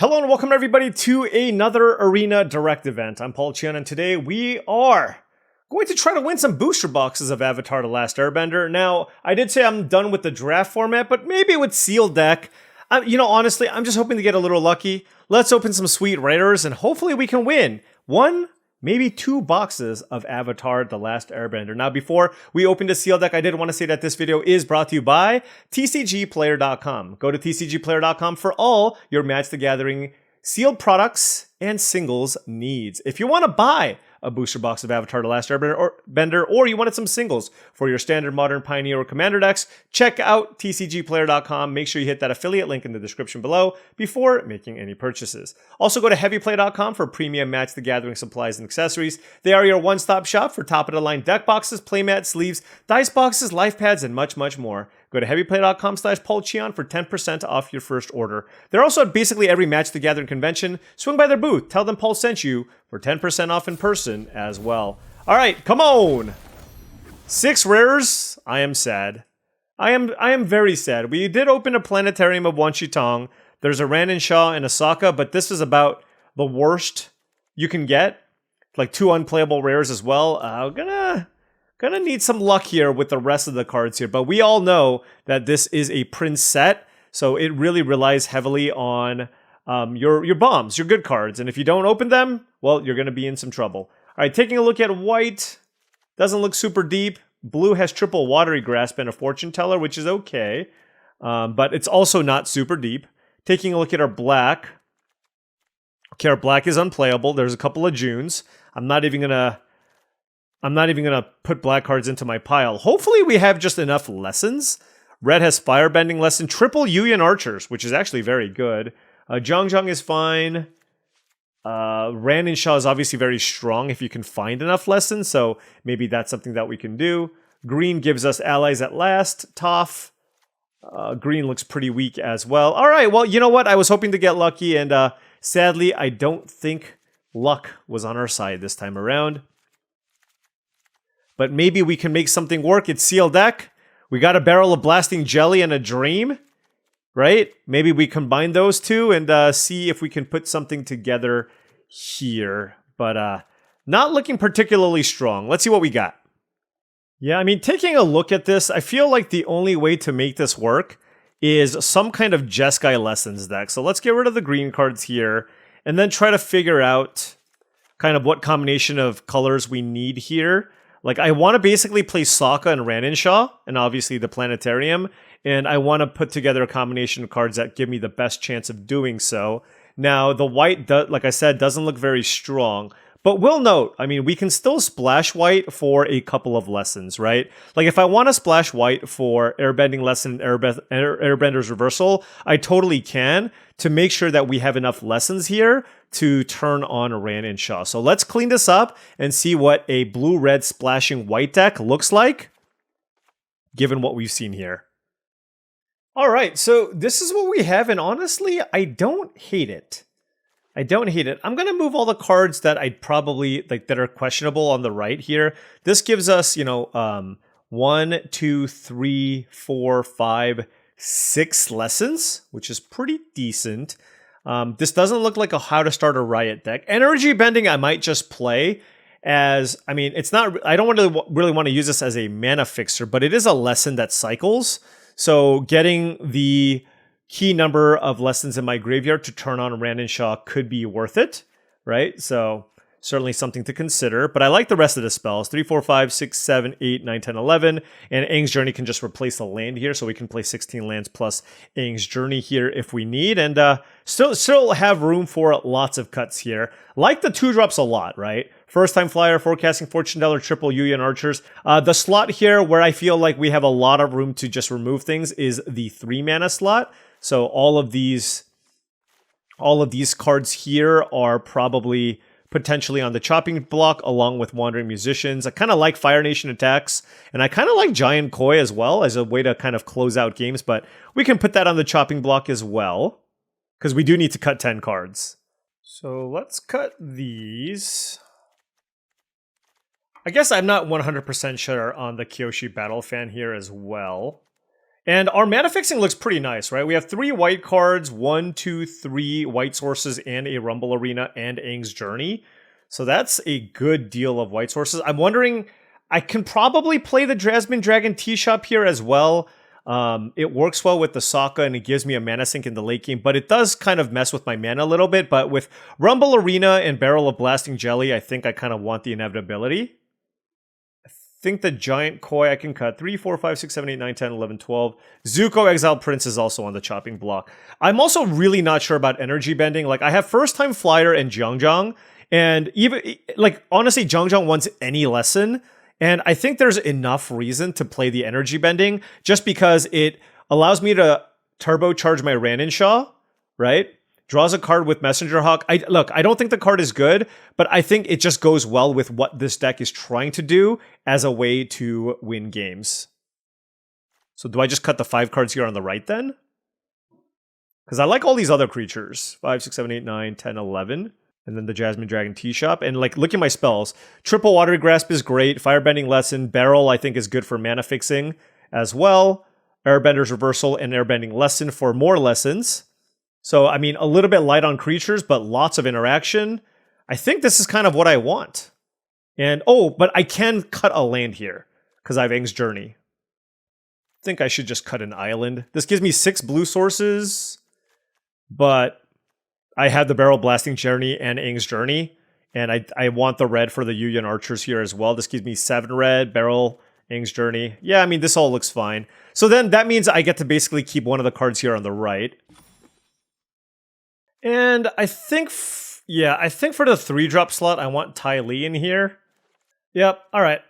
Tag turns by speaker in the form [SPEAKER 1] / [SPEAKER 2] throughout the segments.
[SPEAKER 1] Hello and welcome everybody to another Arena Direct event. I'm Paul Cheon and today we are going to try to win some booster boxes of Avatar: The Last Airbender. Now, I did say I'm done with the draft format, but maybe with sealed deck. Honestly, I'm just hoping to get a little lucky. Let's open some sweet rares and hopefully we can win one, maybe two boxes of Avatar: The Last Airbender. Now, before we open the sealed deck, I did want to say that this video is brought to you by TCGplayer.com. Go to TCGplayer.com for all your Match the Gathering sealed products and singles needs. If you want to buy a booster box of Avatar: The Last Airbender, or you wanted some singles for your standard, modern, pioneer, or commander decks, check out tcgplayer.com. Make sure you hit that affiliate link in the description below before making any purchases. Also go to heavyplay.com for premium Match the Gathering supplies and accessories. They are your one-stop shop for top-of-the-line deck boxes, playmats, sleeves, dice boxes, life pads, and much, much more. Go to heavyplay.com/paulcheon for 10% off your first order. They're also at basically every Match the Gathering convention. Swing by their booth. Tell them Paul sent you for 10% off in person as well. All right, come on. 6 rares. I am sad. I am very sad. We did open a Planetarium of Wanshitong. There's a Ranin Shaw and a Sokka, but this is about the worst you can get. Like 2 unplayable rares as well. Gonna need some luck here with the rest of the cards here, but we all know that this is a Prince set, so it really relies heavily on your bombs, your good cards, and if you don't open them, well, you're gonna be in some trouble. All right, taking a look at white, doesn't look super deep. Blue has triple Watery Grasp and a Fortune Teller, which is okay, but it's also not super deep. Taking a look at our black, okay, our black is unplayable. There's a couple of Junes. I'm not even gonna put black cards into my pile. Hopefully we have just enough lessons. Red has Firebending lesson, triple Yuyan Archers, which is actually very good. Zhang is fine. Ranin Shaw is obviously very strong if you can find enough lessons, so maybe that's something that we can do. Green gives us Allies at Last. Toph. Green looks pretty weak as well. All right, well, you know what? I was hoping to get lucky, and sadly, I don't think luck was on our side this time around. But maybe we can make something work. It's sealed deck. We got a Barrel of Blasting Jelly and a Dream, right? Maybe we combine those two and see if we can put something together here. But not looking particularly strong. Let's see what we got. Yeah, I mean, taking a look at this, I feel like the only way to make this work is some kind of Jeskai Lessons deck. So let's get rid of the green cards here and then try to figure out kind of what combination of colors we need here. Like, I want to basically play Sokka and Ranin Shaw, and obviously the Planetarium, and I want to put together a combination of cards that give me the best chance of doing so. Now, the white, like I said, doesn't look very strong, but we'll note, I mean, we can still splash white for a couple of lessons, right? Like, if I want to splash white for Airbending Lesson and Airbender's Reversal, I totally can, to make sure that we have enough lessons here to turn on Ranin Shaw. So let's clean this up and see what a blue-red splashing white deck looks like, given what we've seen here. All right, so this is what we have, and honestly, I don't hate it. I don't hate it. I'm going to move all the cards that I'd probably, like, that are questionable on the right here. This gives us, 1, 2, 3, 4, 5, 6 lessons, which is pretty decent. This doesn't look like a how to start a Riot deck. Energy Bending I might just play as, I mean, it's not, I don't really want to use this as a mana fixer, but it is a lesson that cycles. So getting the key number of lessons in my graveyard to turn on Ranin Shaw could be worth it, right? So certainly something to consider, but I like the rest of the spells. 3, 4, 5, 6, 7, 8, 9, 10, 11, and Aang's Journey can just replace the land here, so we can play 16 lands plus Aang's Journey here if we need, and still have room for lots of cuts here. Like the 2-drops a lot, right? First Time Flyer, Forecasting Fortune Teller, triple Yuyan Archers. The slot here where I feel like we have a lot of room to just remove things is the 3-mana slot. So all of these cards here are probably potentially on the chopping block along with Wandering Musicians. I kind of like Fire Nation Attacks, and I kind of like Giant Koi as well as a way to kind of close out games, but we can put that on the chopping block as well because we do need to cut 10 cards. So let's cut these. I guess I'm not 100% sure on the Kyoshi Battle Fan here as well. And our mana fixing looks pretty nice, right? We have 3 white cards, 1, 2, 3 white sources, and a Rumble Arena and Aang's Journey. So that's a good deal of white sources. I'm wondering, I can probably play the Jasmine Dragon T-Shop here as well. It works well with the Sokka and it gives me a mana sink in the late game, but it does kind of mess with my mana a little bit. But with Rumble Arena and Barrel of Blasting Jelly, I think I kind of want the inevitability. I think the Giant Koi I can cut. 3, 4, 5, 6, 7, 8, 9, 10, 11, 12. Zuko Exiled Prince is also on the chopping block. I'm also really not sure about energy bending. Like, I have First Time Flyer and Zhang, and even, like, honestly, Zhang wants any lesson. And I think there's enough reason to play the energy bending just because it allows me to turbocharge my Ranninshaw, right? Draws a card with Messenger Hawk. Look, I don't think the card is good, but I think it just goes well with what this deck is trying to do as a way to win games. So do I just cut the 5 cards here on the right then? Because I like all these other creatures. 5, 6, 7, 8, 9, 10, 11. And then the Jasmine Dragon T-Shop. And like, look at my spells. Triple Watery Grasp is great. Firebending Lesson. Barrel, I think, is good for mana fixing as well. Airbender's Reversal and Airbending Lesson for more lessons. So, I mean, a little bit light on creatures, but lots of interaction. I think this is kind of what I want. And, oh, but I can cut a land here because I have Aang's Journey. I think I should just cut an island. This gives me 6 blue sources, but I have the Barrel Blasting Journey and Aang's Journey, and I want the red for the Yuyan Archers here as well. This gives me 7 red, Barrel, Aang's Journey. Yeah, I mean, this all looks fine. So then that means I get to basically keep one of the cards here on the right. And I think, I think for the 3-drop slot, I want Ty Lee in here. Yep, all right.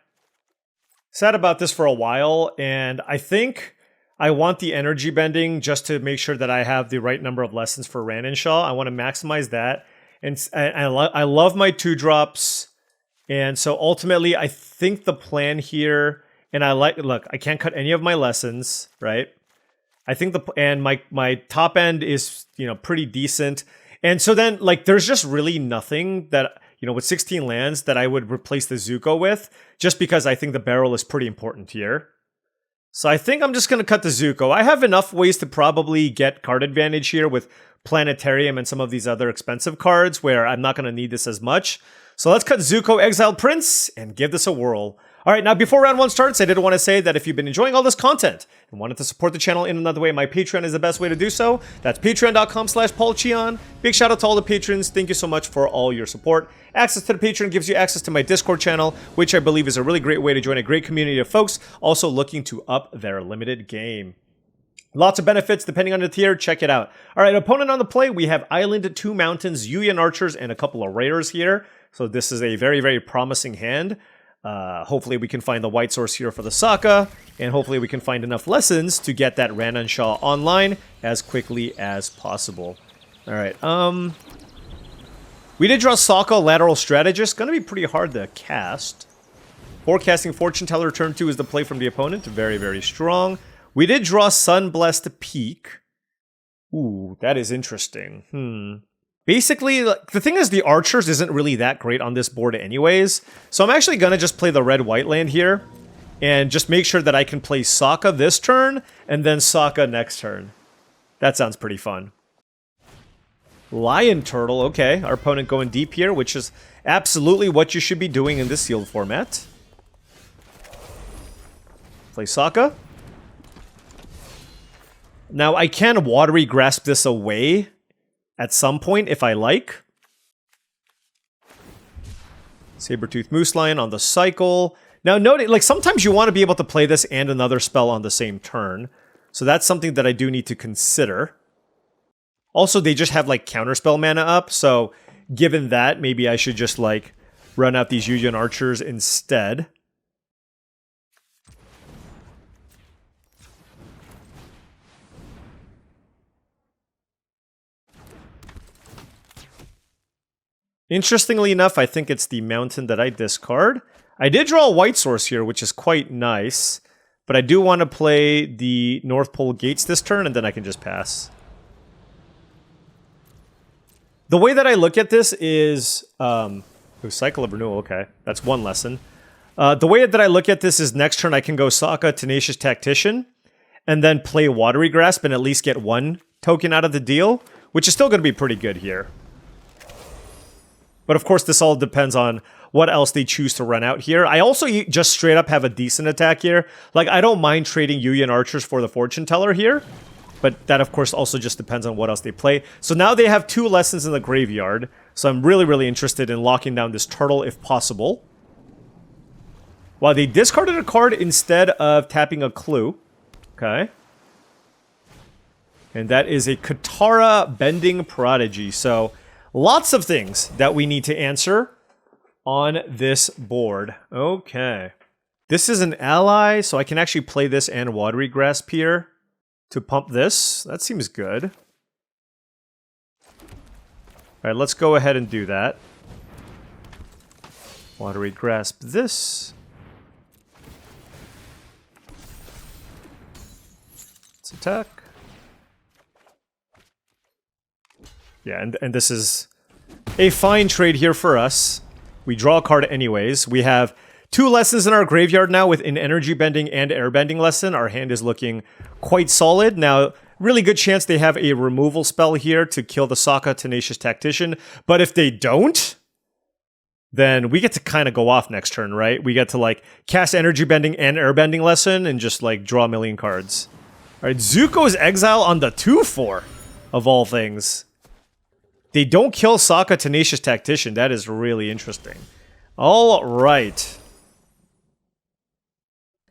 [SPEAKER 1] Sad about this for a while, and I think I want the energy bending just to make sure that I have the right number of lessons for Ranninshaw. I want to maximize that. And I love my 2-drops. And so ultimately, I think the plan here, and look, I can't cut any of my lessons, right? I think my top end is, pretty decent. And so then, like, there's just really nothing that, with 16 lands that I would replace the Zuko with, just because I think the Barrel is pretty important here. So I think I'm just going to cut the Zuko. I have enough ways to probably get card advantage here with Planetarium and some of these other expensive cards where I'm not going to need this as much. So let's cut Zuko Exiled Prince and give this a whirl. All right, now before round 1 starts, I did want to say that if you've been enjoying all this content and wanted to support the channel in another way, my Patreon is the best way to do so. That's patreon.com/paulcheon. Big shout out to all the patrons. Thank you so much for all your support. Access to the Patreon gives you access to my Discord channel, which I believe is a really great way to join a great community of folks also looking to up their limited game. Lots of benefits depending on the tier. Check it out. All right, opponent on the play, we have Island, 2 Mountains, Yuyan Archers, and a couple of Rares here. So this is a very, very promising hand. Hopefully we can find the white source here for the Sokka, and hopefully we can find enough lessons to get that Ranninshaw online as quickly as possible. All right, we did draw Sokka, Lateral Strategist. Gonna be pretty hard to cast. Forecasting Fortune Teller turn 2 is the play from the opponent. Very, very strong. We did draw Sunblessed Peak. Ooh, that is interesting. Basically, the thing is the Archers isn't really that great on this board anyways. So I'm actually going to just play the red-white land here. And just make sure that I can play Sokka this turn, and then Sokka next turn. That sounds pretty fun. Lion Turtle, okay. Our opponent going deep here, which is absolutely what you should be doing in this sealed format. Play Sokka. Now, I can Watery Grasp this away at some point if I like. Sabertooth Moose Lion on the cycle. Now, note, like, sometimes you want to be able to play this and another spell on the same turn. So that's something that I do need to consider. Also, they just have, like, counterspell mana up. So, given that, maybe I should just, like, run out these Yuyan Archers instead. Interestingly enough, I think it's the mountain that I discard. I did draw a white source here, which is quite nice. But I do want to play the North Pole Gates this turn, and then I can just pass. The way that I look at this is... Cycle of Renewal, okay. That's one lesson. The way that I look at this is next turn I can go Sokka, Tenacious Tactician. and then play Watery Grasp and at least get one token out of the deal, which is still going to be pretty good here. But of course, this all depends on what else they choose to run out here. I also just straight up have a decent attack here. Like, I don't mind trading Yuyan Archers for the Fortune Teller here, but that of course also just depends on what else they play. So now they have 2 lessons in the graveyard, so I'm really, really interested in locking down this turtle if possible. Wow, they discarded a card instead of tapping a clue. Okay. And that is a Katara Bending Prodigy. So, lots of things that we need to answer on this board. Okay. This is an ally, so I can actually play this and Watery Grasp here to pump this. That seems good. Alright, let's go ahead and do that. Watery Grasp this. Let's attack. Yeah, and this is a fine trade here for us. We draw a card anyways. We have 2 lessons in our graveyard now with an Energy Bending and Air Bending lesson. Our hand is looking quite solid. Now, really good chance they have a removal spell here to kill the Sokka Tenacious Tactician. But if they don't, then we get to kind of go off next turn, right? We get to, like, cast Energy Bending and Air Bending lesson and just, like, draw a million cards. Alright, Zuko's Exile on the 2/4, of all things. They don't kill Sokka Tenacious Tactician. That is really interesting. All right.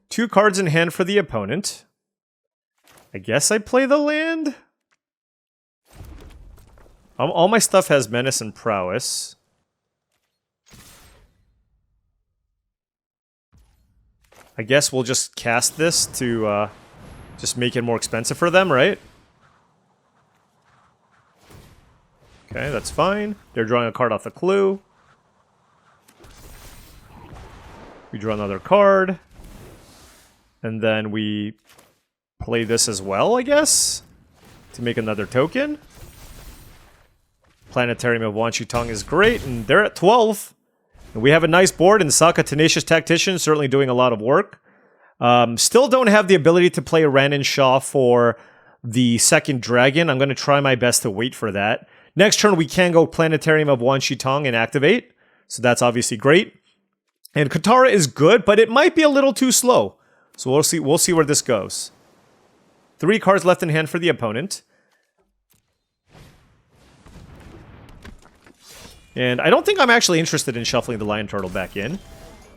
[SPEAKER 1] 2 cards in hand for the opponent. I guess I play the land? All my stuff has Menace and Prowess. I guess we'll just cast this to just make it more expensive for them, right? Okay, that's fine. They're drawing a card off the clue. We draw another card. And then we play this as well, I guess? To make another token. Planetarium of Wan Shi Tong is great, and they're at 12. And we have a nice board, and Sokka Tenacious Tactician certainly doing a lot of work. Still don't have the ability to play Ran and Shaw for the second dragon. I'm going to try my best to wait for that. Next turn, we can go Planetarium of Wan Shi Tong and activate. So that's obviously great. And Katara is good, but it might be a little too slow. So we'll see where this goes. 3 cards left in hand for the opponent. And I don't think I'm actually interested in shuffling the Lion Turtle back in.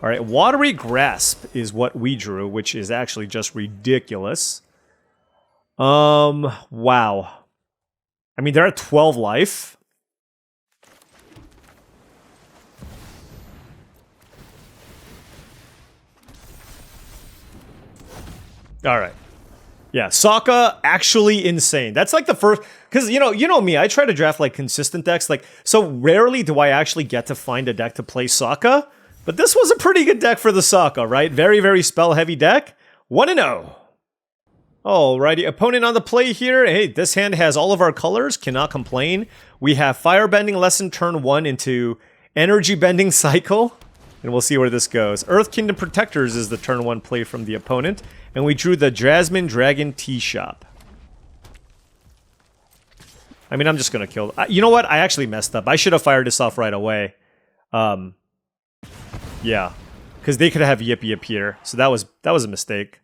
[SPEAKER 1] Alright, Watery Grasp is what we drew, which is actually just ridiculous. Wow. I mean, they're at 12 life. Alright. Yeah, Sokka, actually insane. That's like the first... Because, you know me, I try to draft, like, consistent decks. Like, so rarely do I actually get to find a deck to play Sokka. But this was a pretty good deck for the Sokka, right? Very, very spell-heavy deck. 1-0. Alrighty, opponent on the play here. Hey, this hand has all of our colors, cannot complain. We have Firebending Lesson turn 1 into Energy Bending Cycle. And we'll see where this goes. Earth Kingdom Protectors is the turn 1 play from the opponent. And we drew the Jasmine Dragon Tea Shop. I mean, I'm just going to kill... You know what? I actually messed up. I should have fired this off right away. Yeah. Because they could have Yip Yip here. So that was a mistake.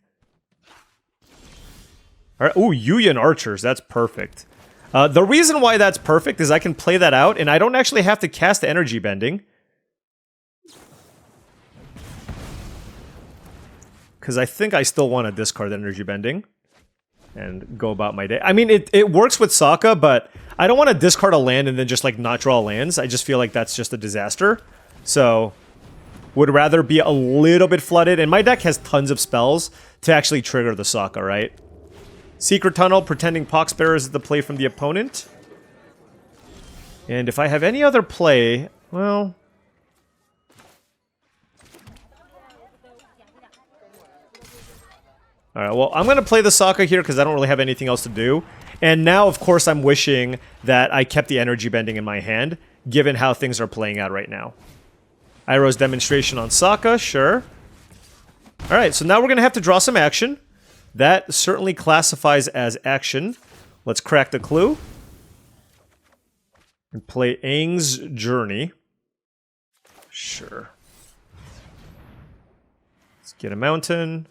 [SPEAKER 1] Alright, ooh, Yuyan Archers, that's perfect. The reason why that's perfect is I can play that out, and I don't actually have to cast Energy Bending. Because I think I still want to discard Energy Bending. And go about my day. I mean, it works with Sokka, but I don't want to discard a land and then just, like, not draw lands. I just feel like that's just a disaster. So, would rather be a little bit flooded, and my deck has tons of spells to actually trigger the Sokka, right? Secret Tunnel, Pretending Poxbearer is the play from the opponent. And if I have any other play, well... Alright, well, I'm going to play the Sokka here because I don't really have anything else to do. And now, of course, I'm wishing that I kept the Energy Bending in my hand, given how things are playing out right now. Iroh's Demonstration on Sokka, sure. Alright, so now we're going to have to draw some action. That certainly classifies as action. Let's crack the clue. And play Aang's Journey. Sure. Let's get a mountain.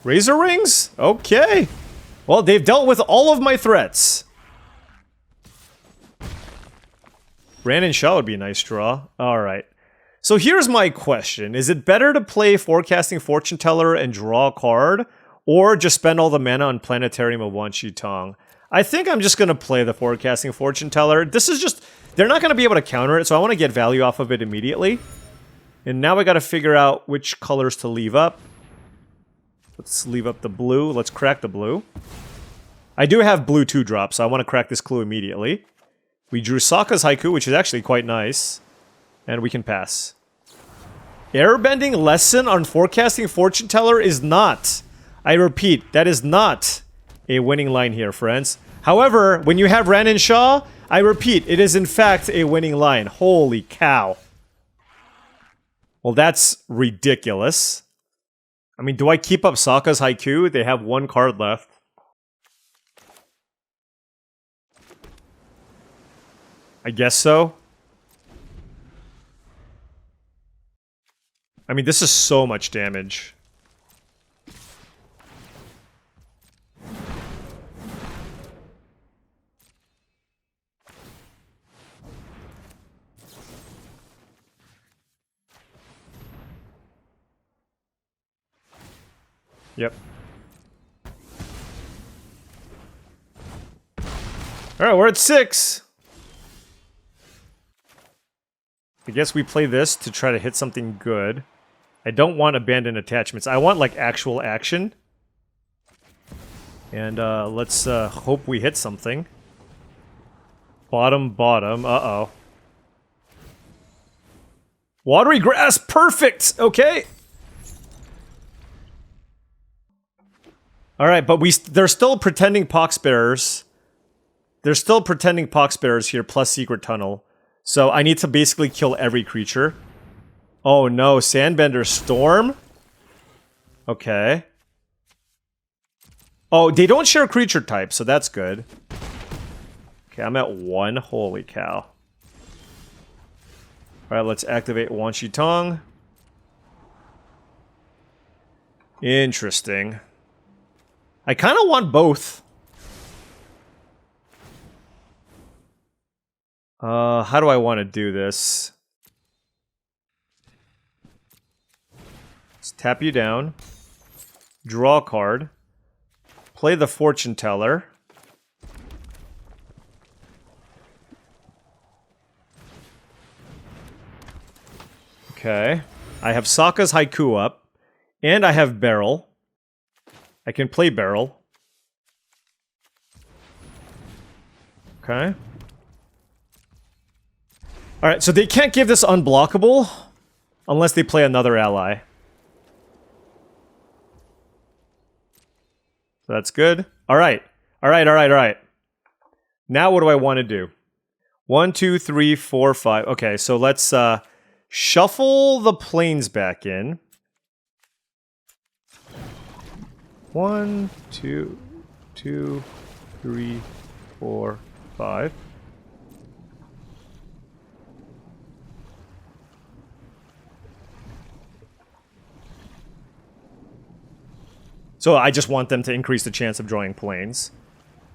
[SPEAKER 1] Razor Rings? Okay. Well, they've dealt with all of my threats. Ran and Shaw would be a nice draw. Alright. So here's my question. Is it better to play Forecasting Fortune Teller and draw a card? Or just spend all the mana on Planetarium of Wan Shi Tong? I think I'm just going to play the Forecasting Fortune Teller. This is just... They're not going to be able to counter it, so I want to get value off of it immediately. And now I got to figure out which colors to leave up. Let's leave up the blue. Let's crack the blue. I do have blue 2-drop, so I want to crack this clue immediately. We drew Sokka's Haiku, which is actually quite nice. And we can pass. Airbending lesson on Forecasting Fortune Teller is not. I repeat, that is not a winning line here, friends. However, when you have Ran and Shaw, I repeat, it is in fact a winning line. Holy cow. Well, that's ridiculous. I mean, do I keep up Sokka's Haiku? They have one card left. I guess so. I mean, this is so much damage. Yep. Alright, we're at 6. I guess we play this to try to hit something good. I don't want abandoned attachments. I want, like, actual action. And, let's, hope we hit something. Bottom, bottom. Uh-oh. Watery Grass! Perfect! Okay! Alright, but they're still pretending Poxbearers. They're still pretending Poxbearers here, plus Secret Tunnel. So I need to basically kill every creature. Oh no, Sandbender Storm? Okay. Oh, they don't share creature type, so that's good. Okay, I'm at 1. Holy cow. Alright, let's activate Wan Shi Tong. Interesting. I kind of want both. How do I want to do this? Let's tap you down. Draw a card. Play the Fortune Teller. Okay. I have Sokka's Haiku up. And I have Barrel. I can play Barrel. Okay. Alright, so they can't give this unblockable unless they play another ally. So that's good. Alright. Alright. Now what do I want to do? 1, 2, 3, 4, 5. Okay, so let's shuffle the planes back in. 1, 2, 3, 4, 5. So I just want them to increase the chance of drawing planes.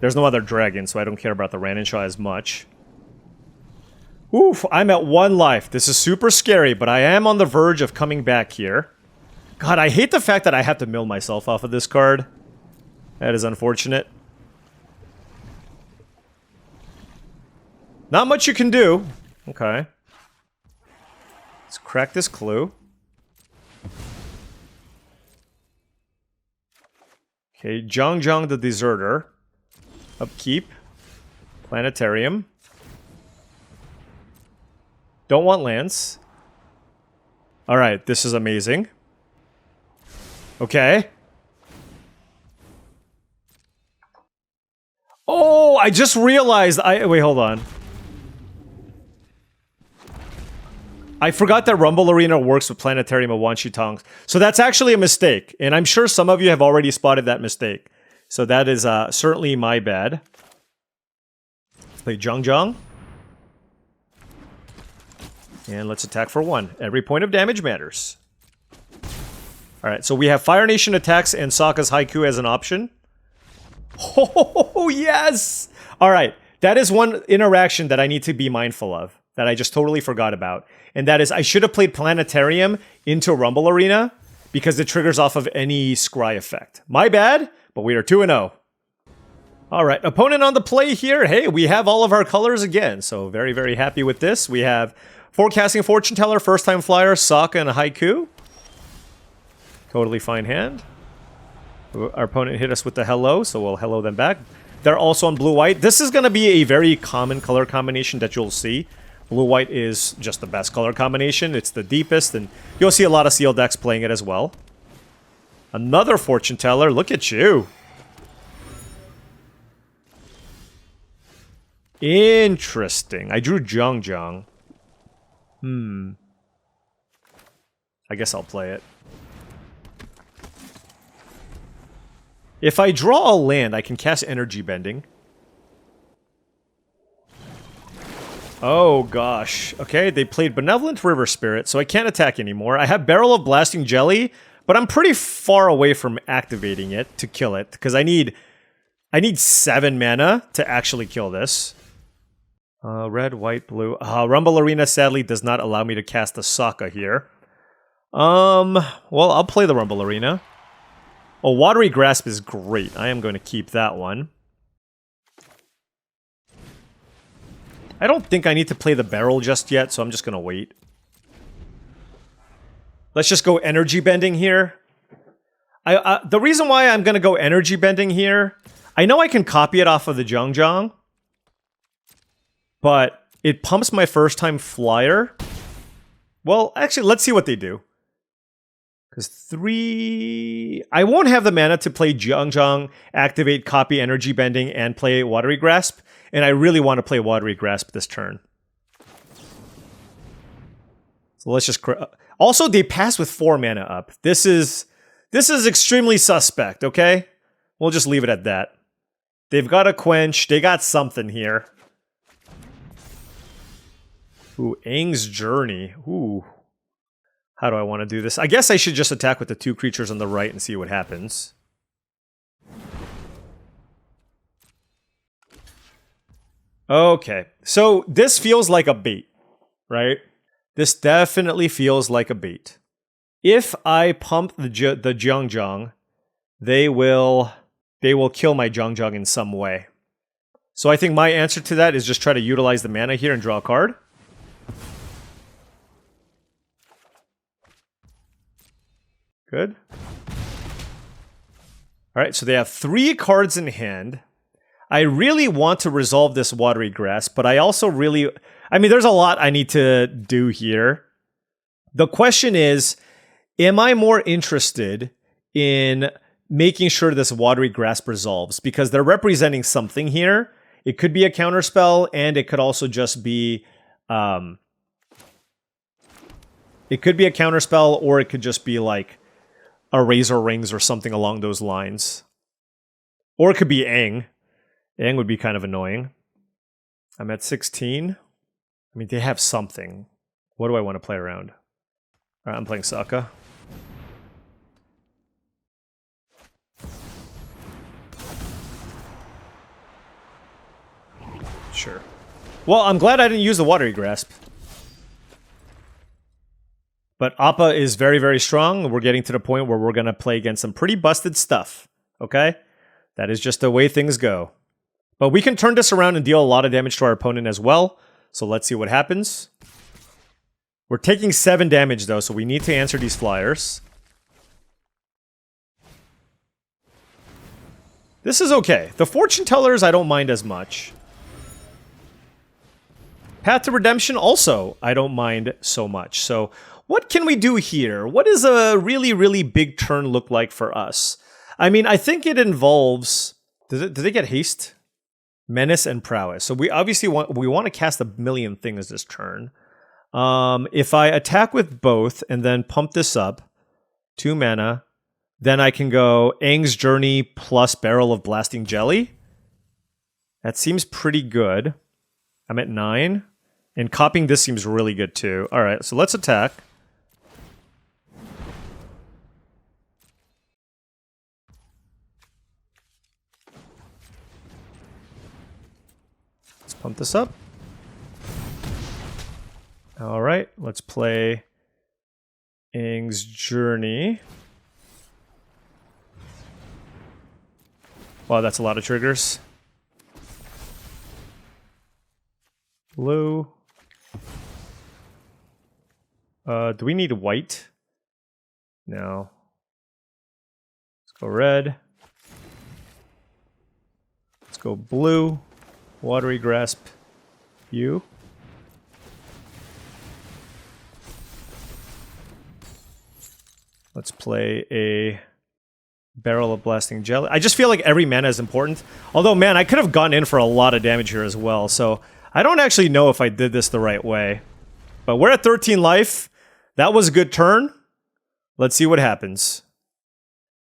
[SPEAKER 1] There's no other dragon, so I don't care about the Ran and Shaw as much. Oof, I'm at 1 life. This is super scary, but I am on the verge of coming back here. God, I hate the fact that I have to mill myself off of this card. That is unfortunate. Not much you can do. Okay. Let's crack this clue. Okay, Zhang the Deserter. Upkeep. Planetarium. Don't want lands. Alright, this is amazing. Okay. Oh, I just realized wait, hold on. I forgot that Rumble Arena works with Planetarium of Wan-Shi Tong. So that's actually a mistake. And I'm sure some of you have already spotted that mistake. So that is certainly my bad. Let's play Zhang. And let's attack for 1. Every point of damage matters. Alright, so we have Fire Nation attacks and Sokka's Haiku as an option. Oh, yes! Alright, that is one interaction that I need to be mindful of, that I just totally forgot about. And that is, I should have played Planetarium into Rumble Arena, because it triggers off of any Scry effect. My bad, but we are 2-0. Alright, opponent on the play here. Hey, we have all of our colors again, so very, very happy with this. We have Forecasting Fortune Teller, First Time Flyer, Sokka, and a Haiku. Totally fine hand. Our opponent hit us with the hello, so we'll hello them back. They're also on blue-white. This is going to be a very common color combination that you'll see. Blue-white is just the best color combination. It's the deepest, and you'll see a lot of sealed decks playing it as well. Another Fortune Teller. Look at you. Interesting. I drew Zhang. I guess I'll play it. If I draw a land, I can cast Energy Bending. Oh gosh. Okay, they played Benevolent River Spirit, so I can't attack anymore. I have Barrel of Blasting Jelly, but I'm pretty far away from activating it to kill it, because I need 7 mana to actually kill this. Red, white, blue. Rumble Arena sadly does not allow me to cast the Sokka here. Well, I'll play the Rumble Arena. Oh, Watery Grasp is great. I am going to keep that one. I don't think I need to play the barrel just yet, so I'm just going to wait. Let's just go Energy Bending here. The reason why I'm going to go Energy Bending here, I know I can copy it off of the Zhang, but it pumps my First Time Flyer. Well, actually, let's see what they do. Because 3... I won't have the mana to play Zhang, activate, copy Energy Bending, and play Watery Grasp. And I really want to play Watery Grasp this turn. So let's just... Also, they pass with 4 mana up. This is extremely suspect, okay? We'll just leave it at that. They've got a Quench. They got something here. Ooh, Aang's Journey. Ooh. How do I want to do this? I guess I should just attack with the 2 creatures on the right and see what happens. Okay, so this feels like a bait, right? This definitely feels like a bait. If I pump the Zhang, they will kill my Zhang in some way. So I think my answer to that is just try to utilize the mana here and draw a card. Good. Alright, so they have 3 cards in hand. I really want to resolve this Watery Grasp, but I also really... I mean, there's a lot I need to do here. The question is, am I more interested in making sure this Watery Grasp resolves? Because they're representing something here. It could be a counterspell, and it could also just be... it could be a counterspell, or it could just be like a Razor Rings or something along those lines. Or it could be Aang. Aang would be kind of annoying. I'm at 16. I mean, they have something. What do I want to play around? Alright, I'm playing Sokka. Sure. Well, I'm glad I didn't use the Watery Grasp. But Appa is very, very strong. We're getting to the point where we're going to play against some pretty busted stuff. Okay? That is just the way things go. But we can turn this around and deal a lot of damage to our opponent as well. So let's see what happens. We're taking 7 damage though, so we need to answer these flyers. This is okay. The Fortune Tellers I don't mind as much. Path to Redemption also I don't mind so much. So what can we do here? What does a really, really big turn look like for us? I mean, I think it involves... Did they get haste? Menace and Prowess. So we obviously want to cast a million things this turn. If I attack with both and then pump this up, 2 mana, then I can go Aang's Journey plus Barrel of Blasting Jelly. That seems pretty good. I'm at 9. And copying this seems really good too. Alright, so let's attack. Let's pump this up. Alright, let's play Aang's Journey. Wow, that's a lot of triggers. Blue. Do we need white? No. Let's go red. Let's go blue. Watery Grasp. You. Let's play a Barrel of Blasting Jelly. I just feel like every mana is important. Although, man, I could have gone in for a lot of damage here as well. So I don't actually know if I did this the right way. But we're at 13 life. That was a good turn. Let's see what happens.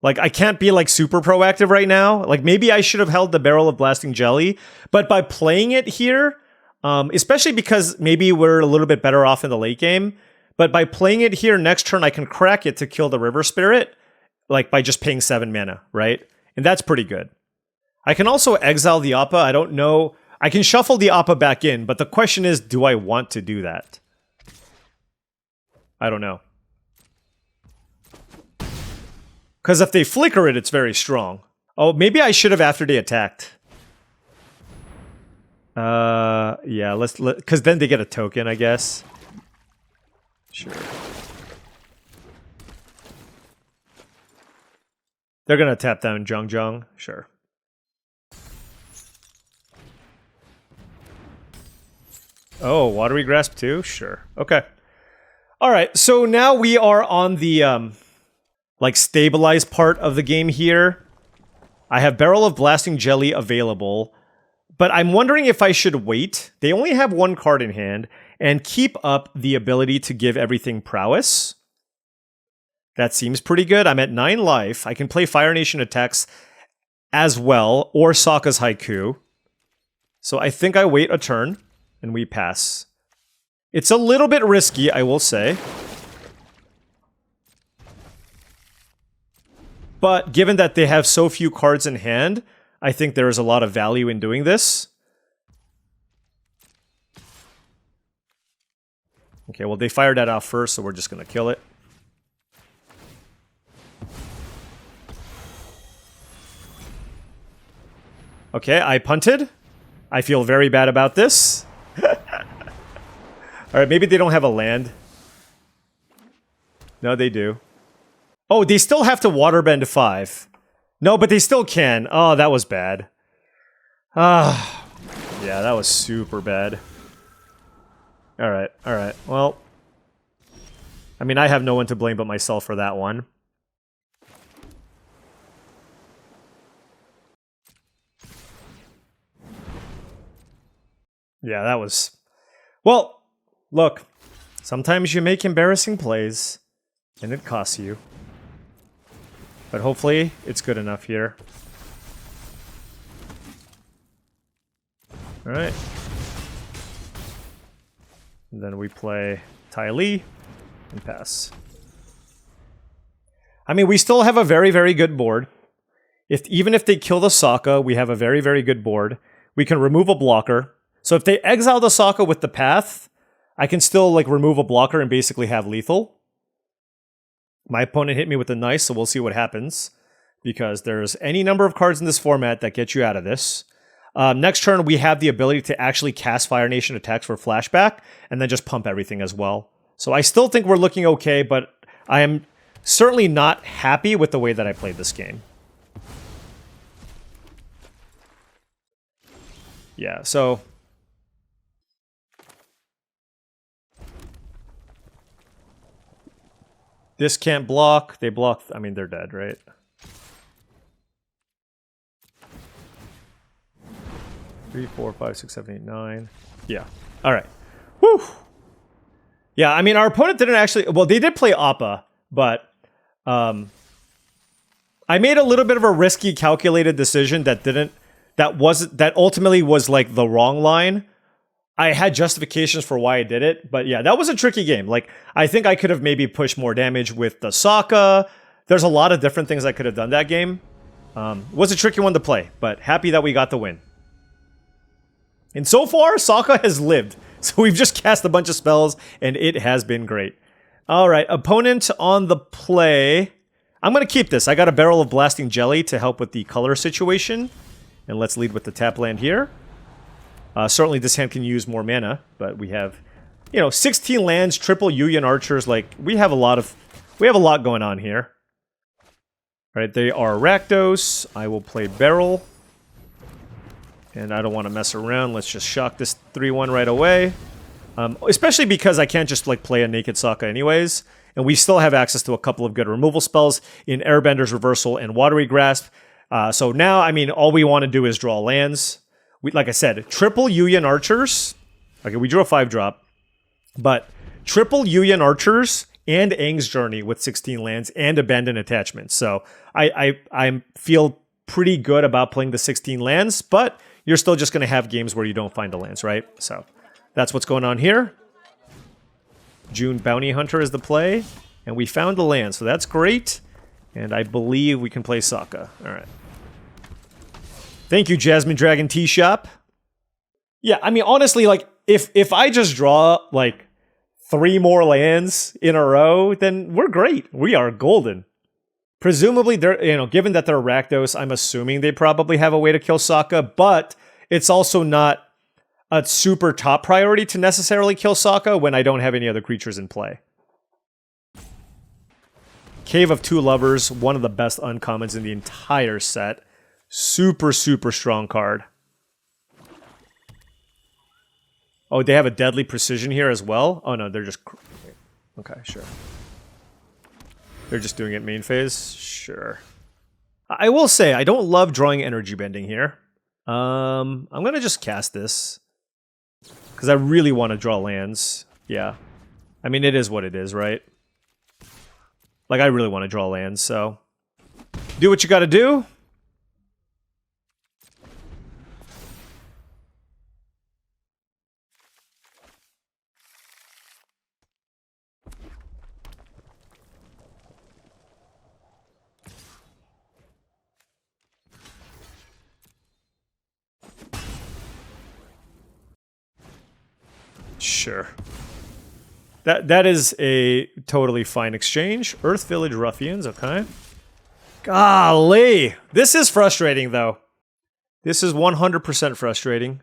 [SPEAKER 1] Like, I can't be, like, super proactive right now. Like, maybe I should have held the Barrel of Blasting Jelly. But by playing it here, especially because maybe we're a little bit better off in the late game, but by playing it here, next turn I can crack it to kill the River Spirit, like, by just paying 7 mana, right? And that's pretty good. I can also exile the Appa. I don't know. I can shuffle the Appa back in, but the question is, do I want to do that? I don't know. Because if they flicker it, it's very strong. Oh, maybe I should have after they attacked. Yeah, because then they get a token, I guess. Sure. They're gonna tap down Jung Jung. Sure. Oh, Watery Grasp too? Sure. Okay. Alright, so now we are on the, like, stabilized part of the game here. I have Barrel of Blasting Jelly available, but I'm wondering if I should wait. They only have 1 card in hand, and keep up the ability to give everything prowess. That seems pretty good. I'm at 9 life. I can play Fire Nation attacks as well, or Sokka's Haiku. So I think I wait a turn, and we pass. It's a little bit risky, I will say. But given that they have so few cards in hand, I think there is a lot of value in doing this. Okay, well, they fired that off first, so we're just going to kill it. Okay, I punted. I feel very bad about this. Alright, maybe they don't have a land. No, they do. Oh, they still have to waterbend 5. No, but they still can. Oh, that was bad. Ah, yeah, that was super bad. Alright, alright. Well, I mean, I have no one to blame but myself for that one. Yeah, that was... Well, look. Sometimes you make embarrassing plays, and it costs you. But hopefully, it's good enough here. Alright. And then we play Ty Lee and pass. I mean, we still have a very, very good board. Even if they kill the Sokka, we have a very, very good board. We can remove a blocker. So if they exile the Sokka with the path, I can still, like, remove a blocker and basically have lethal. My opponent hit me with a nice, so we'll see what happens. Because there's any number of cards in this format that get you out of this. Next turn, we have the ability to actually cast Fire Nation attacks for flashback, and then just pump everything as well. So I still think we're looking okay, but I am certainly not happy with the way that I played this game. Yeah, so... This can't block. They block... I mean, they're dead, right? Three, 4, 5, 6, 7, 8, 9. Yeah. All right. Whew. Yeah, I mean, our opponent didn't actually... Well, they did play Appa, but I made a little bit of a risky, calculated decision that ultimately was like the wrong line. I had justifications for why I did it, but yeah, that was a tricky game. Like, I think I could have maybe pushed more damage with the Sokka. There's a lot of different things I could have done that game. Was a tricky one to play, but happy that we got the win. And so far, Sokka has lived. So we've just cast a bunch of spells, and it has been great. All right, opponent on the play. I'm going to keep this. I got a Barrel of Blasting Jelly to help with the color situation. And let's lead with the tap land here. Certainly this hand can use more mana, but we have, 16 lands, triple Yuyan Archers. Like, we have a lot going on here. All right, they are Rakdos. I will play Barrel. And I don't want to mess around. Let's just shock this 3-1 right away. Especially because I can't just, play a Naked Sokka anyways. And we still have access to a couple of good removal spells in Airbender's Reversal and Watery Grasp. So now, I mean, all we want to do is draw lands. Like I said, triple Yuyan Archers. Okay, we drew a 5-drop. But triple Yuyan Archers and Aang's Journey with 16 lands and Abandoned Attachments. So I feel pretty good about playing the 16 lands, but you're still just going to have games where you don't find the lands, right? So that's what's going on here. June Bounty Hunter is the play, and we found the land, so that's great. And I believe we can play Sokka. All right. Thank you, Jasmine Dragon Tea Shop. Yeah, I mean, honestly, if I just draw, 3 more lands in a row, then we're great. We are golden. Presumably, they're, given that they're Rakdos, I'm assuming they probably have a way to kill Sokka, but it's also not a super top priority to necessarily kill Sokka when I don't have any other creatures in play. Cave of Two Lovers, one of the best uncommons in the entire set. Super, super strong card. Oh, they have a Deadly Precision here as well? Oh no, they're just... Okay, sure. They're just doing it main phase? Sure. I will say, I don't love drawing Energy Bending here. I'm gonna just cast this. Because I really want to draw lands. Yeah. I mean, it is what it is, right? I really want to draw lands, so... Do what you gotta do. Sure. That is a totally fine exchange. Earth Village Ruffians, okay. Golly! This is frustrating, though. This is 100% frustrating.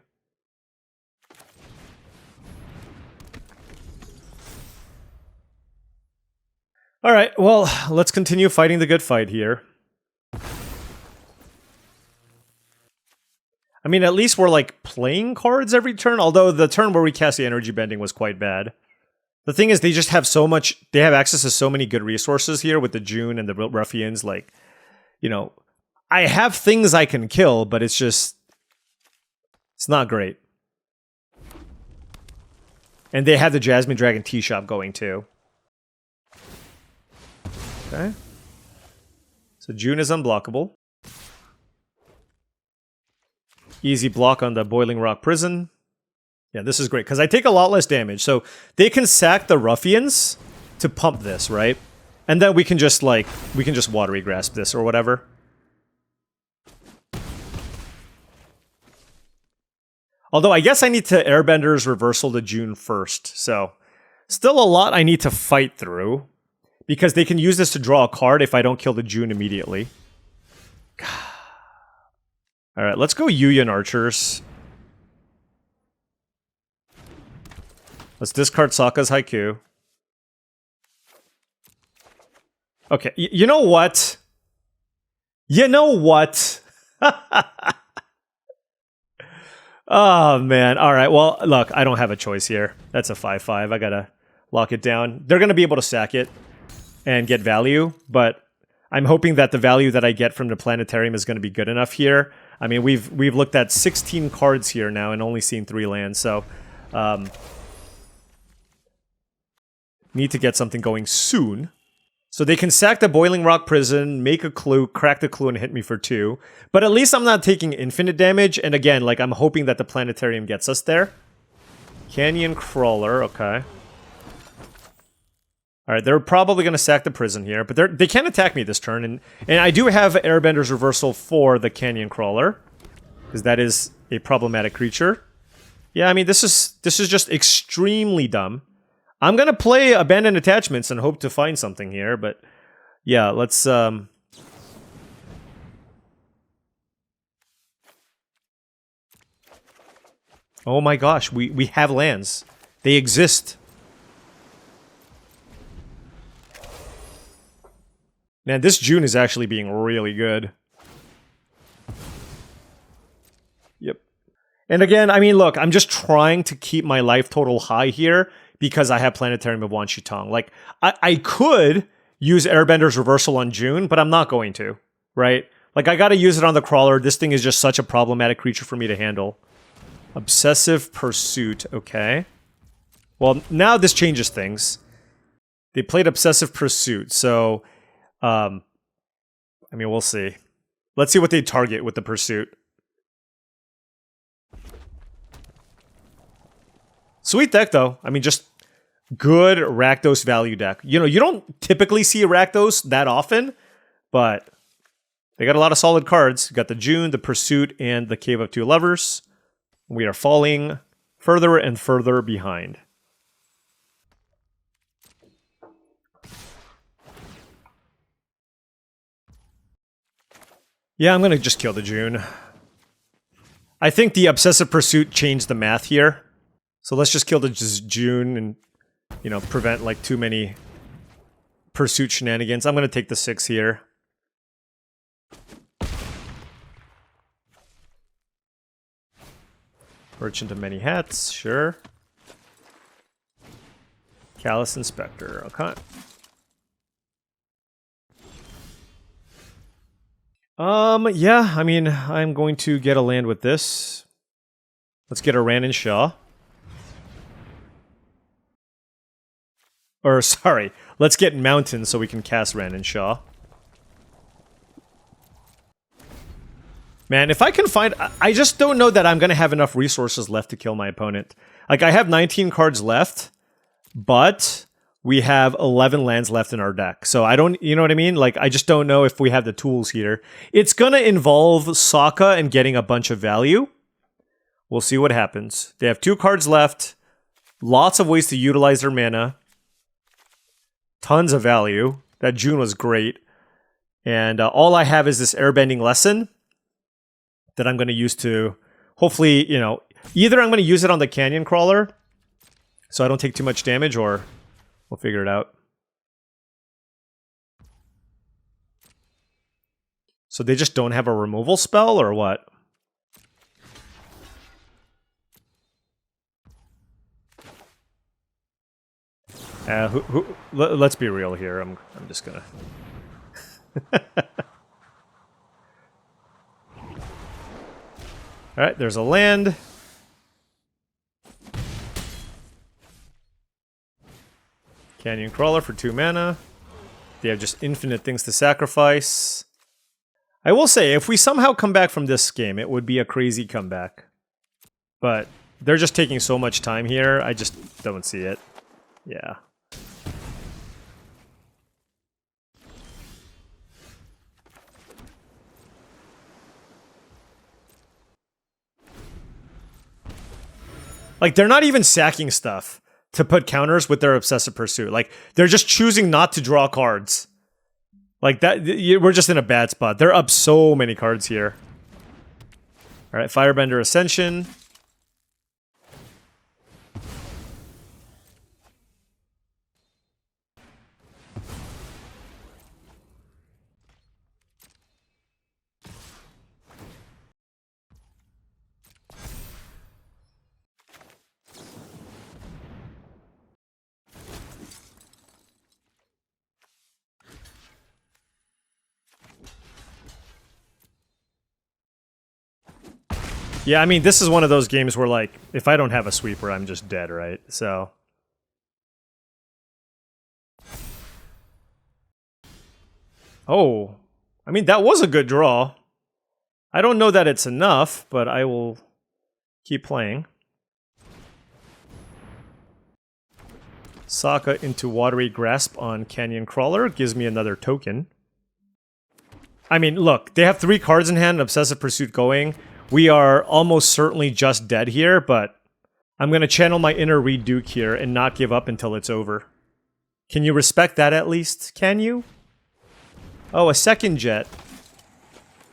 [SPEAKER 1] Alright, well, let's continue fighting the good fight here. I mean, at least we're, playing cards every turn, although the turn where we cast the Energy Bending was quite bad. The thing is, they just have so much... They have access to so many good resources here with the June and the Ruffians, I have things I can kill, but it's just... It's not great. And they have the Jasmine Dragon Tea Shop going, too. Okay. So June is unblockable. Easy block on the Boiling Rock Prison. Yeah, this is great, because I take a lot less damage. So they can sack the Ruffians to pump this, right? And then we can just, Watery Grasp this or whatever. Although I guess I need to Airbender's Reversal to June first. So still a lot I need to fight through. Because they can use this to draw a card if I don't kill the June immediately. Alright, let's go Yuyan Archers. Let's discard Sokka's Haiku. Okay, you know what? You know what? Oh, man. Alright, well, look, I don't have a choice here. That's a 5-5. I gotta lock it down. They're gonna be able to sack it and get value, but I'm hoping that the value that I get from the Planetarium is going to be good enough here. I mean, we've looked at 16 cards here now and only seen 3 lands, so Need to get something going soon. So they can sack the Boiling Rock Prison, make a clue, crack the clue, and hit me for 2. But at least I'm not taking infinite damage. And again, like, I'm hoping that the Planetarium gets us there. Canyon Crawler, okay. Alright, they're probably going to sack the prison here. But they can't attack me this turn. And I do have Airbender's Reversal for the Canyon Crawler. Because that is a problematic creature. Yeah, I mean, this is just extremely dumb. I'm gonna play Abandoned Attachments and hope to find something here, but yeah, let's oh my gosh, we have lands. They exist. Man, this June is actually being really good. Yep. And again, I mean, look, I'm just trying to keep my life total high here because I have Planetarium of Wan Shitong. Like, I could use Airbender's Reversal on June, but I'm not going to, right? Like, I gotta use it on the Crawler. This thing is just such a problematic creature for me to handle. Obsessive Pursuit, okay. Well, now this changes things. They played Obsessive Pursuit, so, I mean, we'll see. Let's see what they target with the Pursuit. Sweet deck, though. I mean, just good Rakdos value deck. You know, you don't typically see a Rakdos that often, but they got a lot of solid cards. You got the June, the Pursuit, and the Cave of Two Lovers. We are falling further and further behind. Yeah, I'm going to just kill the June. I think the Obsessive Pursuit changed the math here. So let's just kill the June and, you know, prevent, like, too many Pursuit shenanigans. I'm going to take the 6 here. Merchant of Many Hats, sure. Callous Inspector, okay. Yeah, I mean, I'm going to get a land with this. Let's get a Ran and Shaw. Or, sorry, let's get Mountain so we can cast Ran and Shaw. Man, if I can find... I just don't know that I'm going to have enough resources left to kill my opponent. Like, I have 19 cards left, but we have 11 lands left in our deck. So I don't... You know what I mean? Like, I just don't know if we have the tools here. It's going to involve Sokka and getting a bunch of value. We'll see what happens. They have 2 cards left. Lots of ways to utilize their mana. Tons of value. That June was great. And all I have is this Airbending Lesson that I'm going to use to, hopefully, you know, either I'm going to use it on the Canyon Crawler so I don't take too much damage, or we'll figure it out. So they just don't have a removal spell, or what? Let's be real here. I'm just gonna... Alright, there's a land. Canyon Crawler for 2 mana. They have just infinite things to sacrifice. I will say, if we somehow come back from this game, it would be a crazy comeback. But they're just taking so much time here, I just don't see it. Yeah. Like, they're not even sacking stuff to put counters with their Obsessive Pursuit. Like, they're just choosing not to draw cards. Like, that, we're just in a bad spot. They're up so many cards here. Alright, Firebender Ascension. Yeah, I mean, this is one of those games where, like, if I don't have a sweeper, I'm just dead, right? So... Oh, I mean, that was a good draw. I don't know that it's enough, but I will keep playing. Sokka into Watery Grasp on Canyon Crawler gives me another token. I mean, look, they have 3 cards in hand, Obsessive Pursuit going. We are almost certainly just dead here, but I'm going to channel my inner Reed Duke here and not give up until it's over. Can you respect that at least? Can you? Oh, a second jet.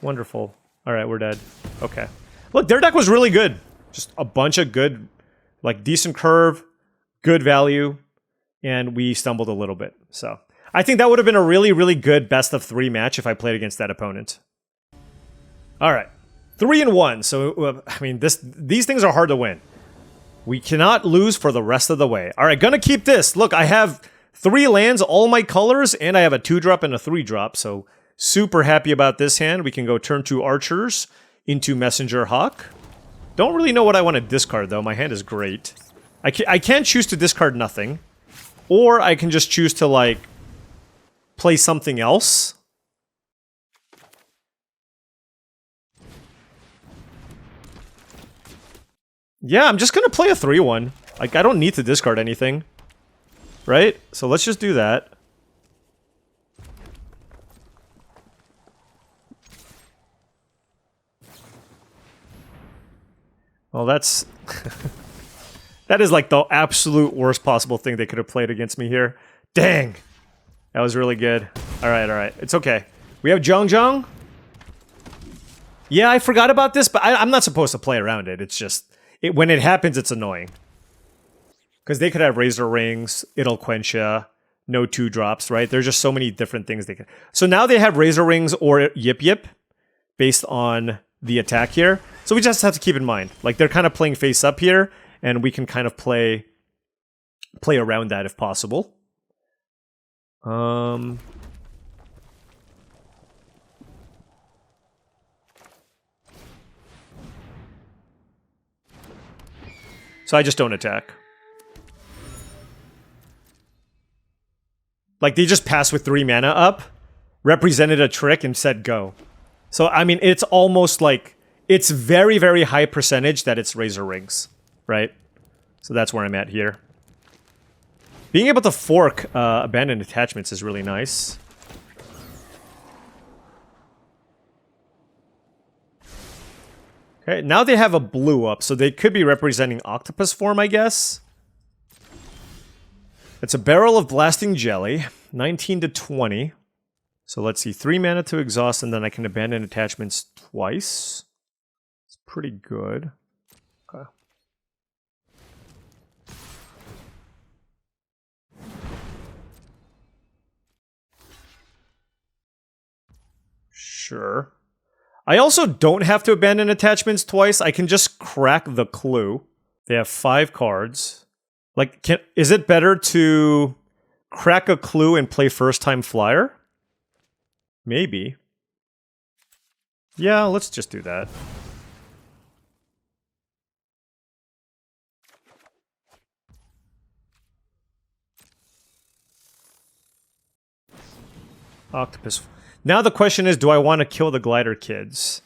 [SPEAKER 1] Wonderful. Alright, we're dead. Okay. Look, their deck was really good. Just a bunch of good, like, decent curve, good value, and we stumbled a little bit. So, I think that would have been a really, really good best of 3 match if I played against that opponent. Alright. 3-1. So, I mean, these things are hard to win. We cannot lose for the rest of the way. Alright, gonna keep this. Look, I have 3 lands, all my colors, and I have a 2-drop and a 3-drop, so super happy about this hand. We can go turn 2 Archers into Messenger Hawk. Don't really know what I want to discard, though. My hand is great. I can choose to discard nothing. Or I can just choose to, like, play something else. Yeah, I'm just gonna play a 3-1. Like, I don't need to discard anything. Right? So let's just do that. Well, that's... that is like the absolute worst possible thing they could have played against me here. Dang! That was really good. Alright, alright. It's okay. We have Zhang. Yeah, I forgot about this, but I'm not supposed to play around it. It's just... when it happens, it's annoying. Because they could have Razor Rings, it'll quench ya, no 2-drops, right? There's just so many different things they can... So now they have Razor Rings or Yip Yip, based on the attack here. So we just have to keep in mind. Like, they're kind of playing face up here, and we can kind of play around that if possible. So I just don't attack. Like, they just passed with 3 mana up, represented a trick, and said go. So, I mean, it's almost like... It's very, very high percentage that it's Razor Rings, right? So that's where I'm at here. Being able to fork abandoned attachments is really nice. Okay, now they have a blue up, so they could be representing Octopus form, I guess. It's a Barrel of Blasting Jelly, 19 to 20. So let's see, 3 mana to exhaust, and then I can abandon attachments twice. It's pretty good. Okay. Sure. I also don't have to abandon attachments twice. I can just crack the clue. They have 5 cards. Like, is it better to crack a clue and play first time flyer? Maybe. Yeah, let's just do that. Octopus. Now the question is, do I want to kill the glider kids?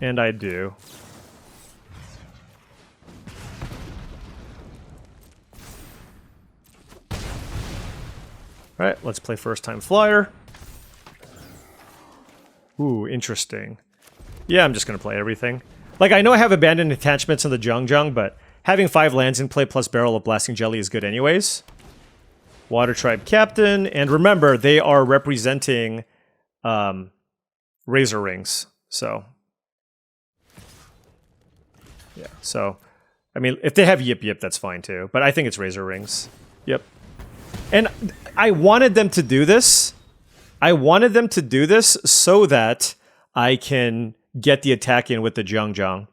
[SPEAKER 1] And I do. Alright, let's play first time flyer. Ooh, interesting. Yeah, I'm just gonna play everything. Like, I know I have abandoned attachments in the Zhang, but having 5 lands in play plus Barrel of Blasting Jelly is good anyways. Water Tribe Captain, and remember, they are representing Razor Rings, so... Yeah, so... I mean, if they have Yip Yip, that's fine too, but I think it's Razor Rings. Yep. And I wanted them to do this. I wanted them to do this so that I can get the attack in with the Zhang.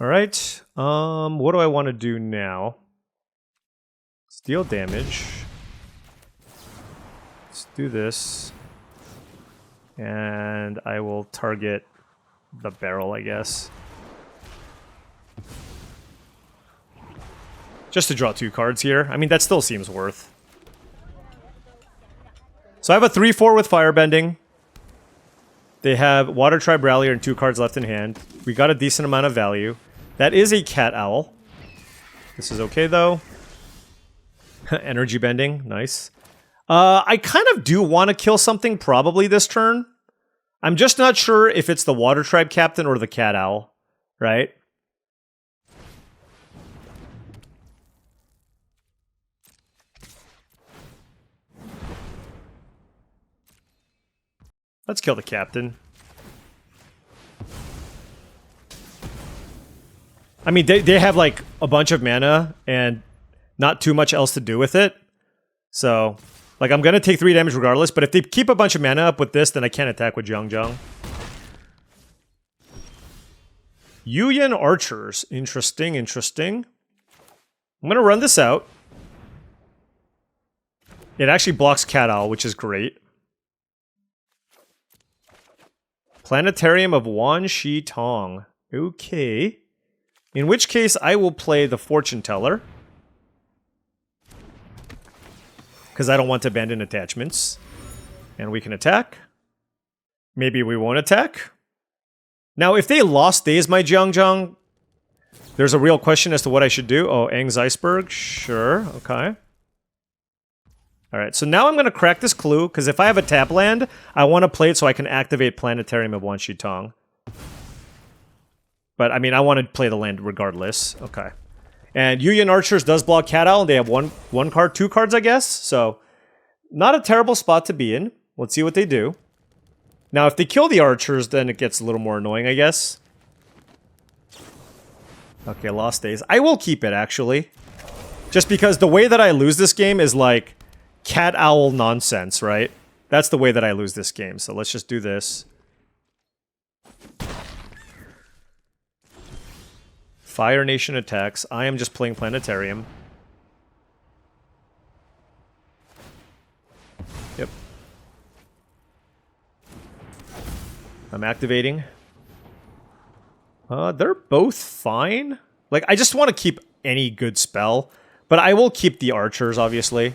[SPEAKER 1] Alright, what do I want to do now? Deal damage. Let's do this. And I will target the barrel, I guess. Just to draw 2 cards here. I mean, that still seems worth. So I have a 3/4 with Firebending. They have Water Tribe Rallier and 2 cards left in hand. We got a decent amount of value. That is a Cat Owl. This is okay, though. Energy Bending. Nice. I kind of do want to kill something probably this turn. I'm just not sure if it's the Water Tribe Captain or the Cat Owl, right? Let's kill the Captain. I mean, they have like a bunch of mana and not too much else to do with it. So, like, I'm gonna take 3 damage regardless, but if they keep a bunch of mana up with this, then I can't attack with Jeong. Yuyan Archers. Interesting, interesting. I'm gonna run this out. It actually blocks Cat Owl, which is great. Planetarium of Wan Shi Tong. Okay. In which case, I will play the Fortune Teller. Because I don't want to abandon attachments. And we can attack. Maybe we won't attack. Now, if they lost Daze my Jeong, there's a real question as to what I should do. Oh, Aang's Iceberg? Sure, okay. Alright, so now I'm going to crack this clue, because if I have a tap land, I want to play it so I can activate Planetarium of Wan Shi Tong. But, I mean, I want to play the land regardless. Okay. And Yuyan Archers does block Cat Owl, and they have one card, 2 cards, I guess. So, not a terrible spot to be in. Let's see what they do. Now, if they kill the Archers, then it gets a little more annoying, I guess. Okay, Lost Days. I will keep it, actually. Just because the way that I lose this game is like Cat Owl nonsense, right? That's the way that I lose this game. So let's just do this. Fire Nation attacks. I am just playing Planetarium. Yep. I'm activating. They're both fine. Like, I just want to keep any good spell. But I will keep the Archers, obviously.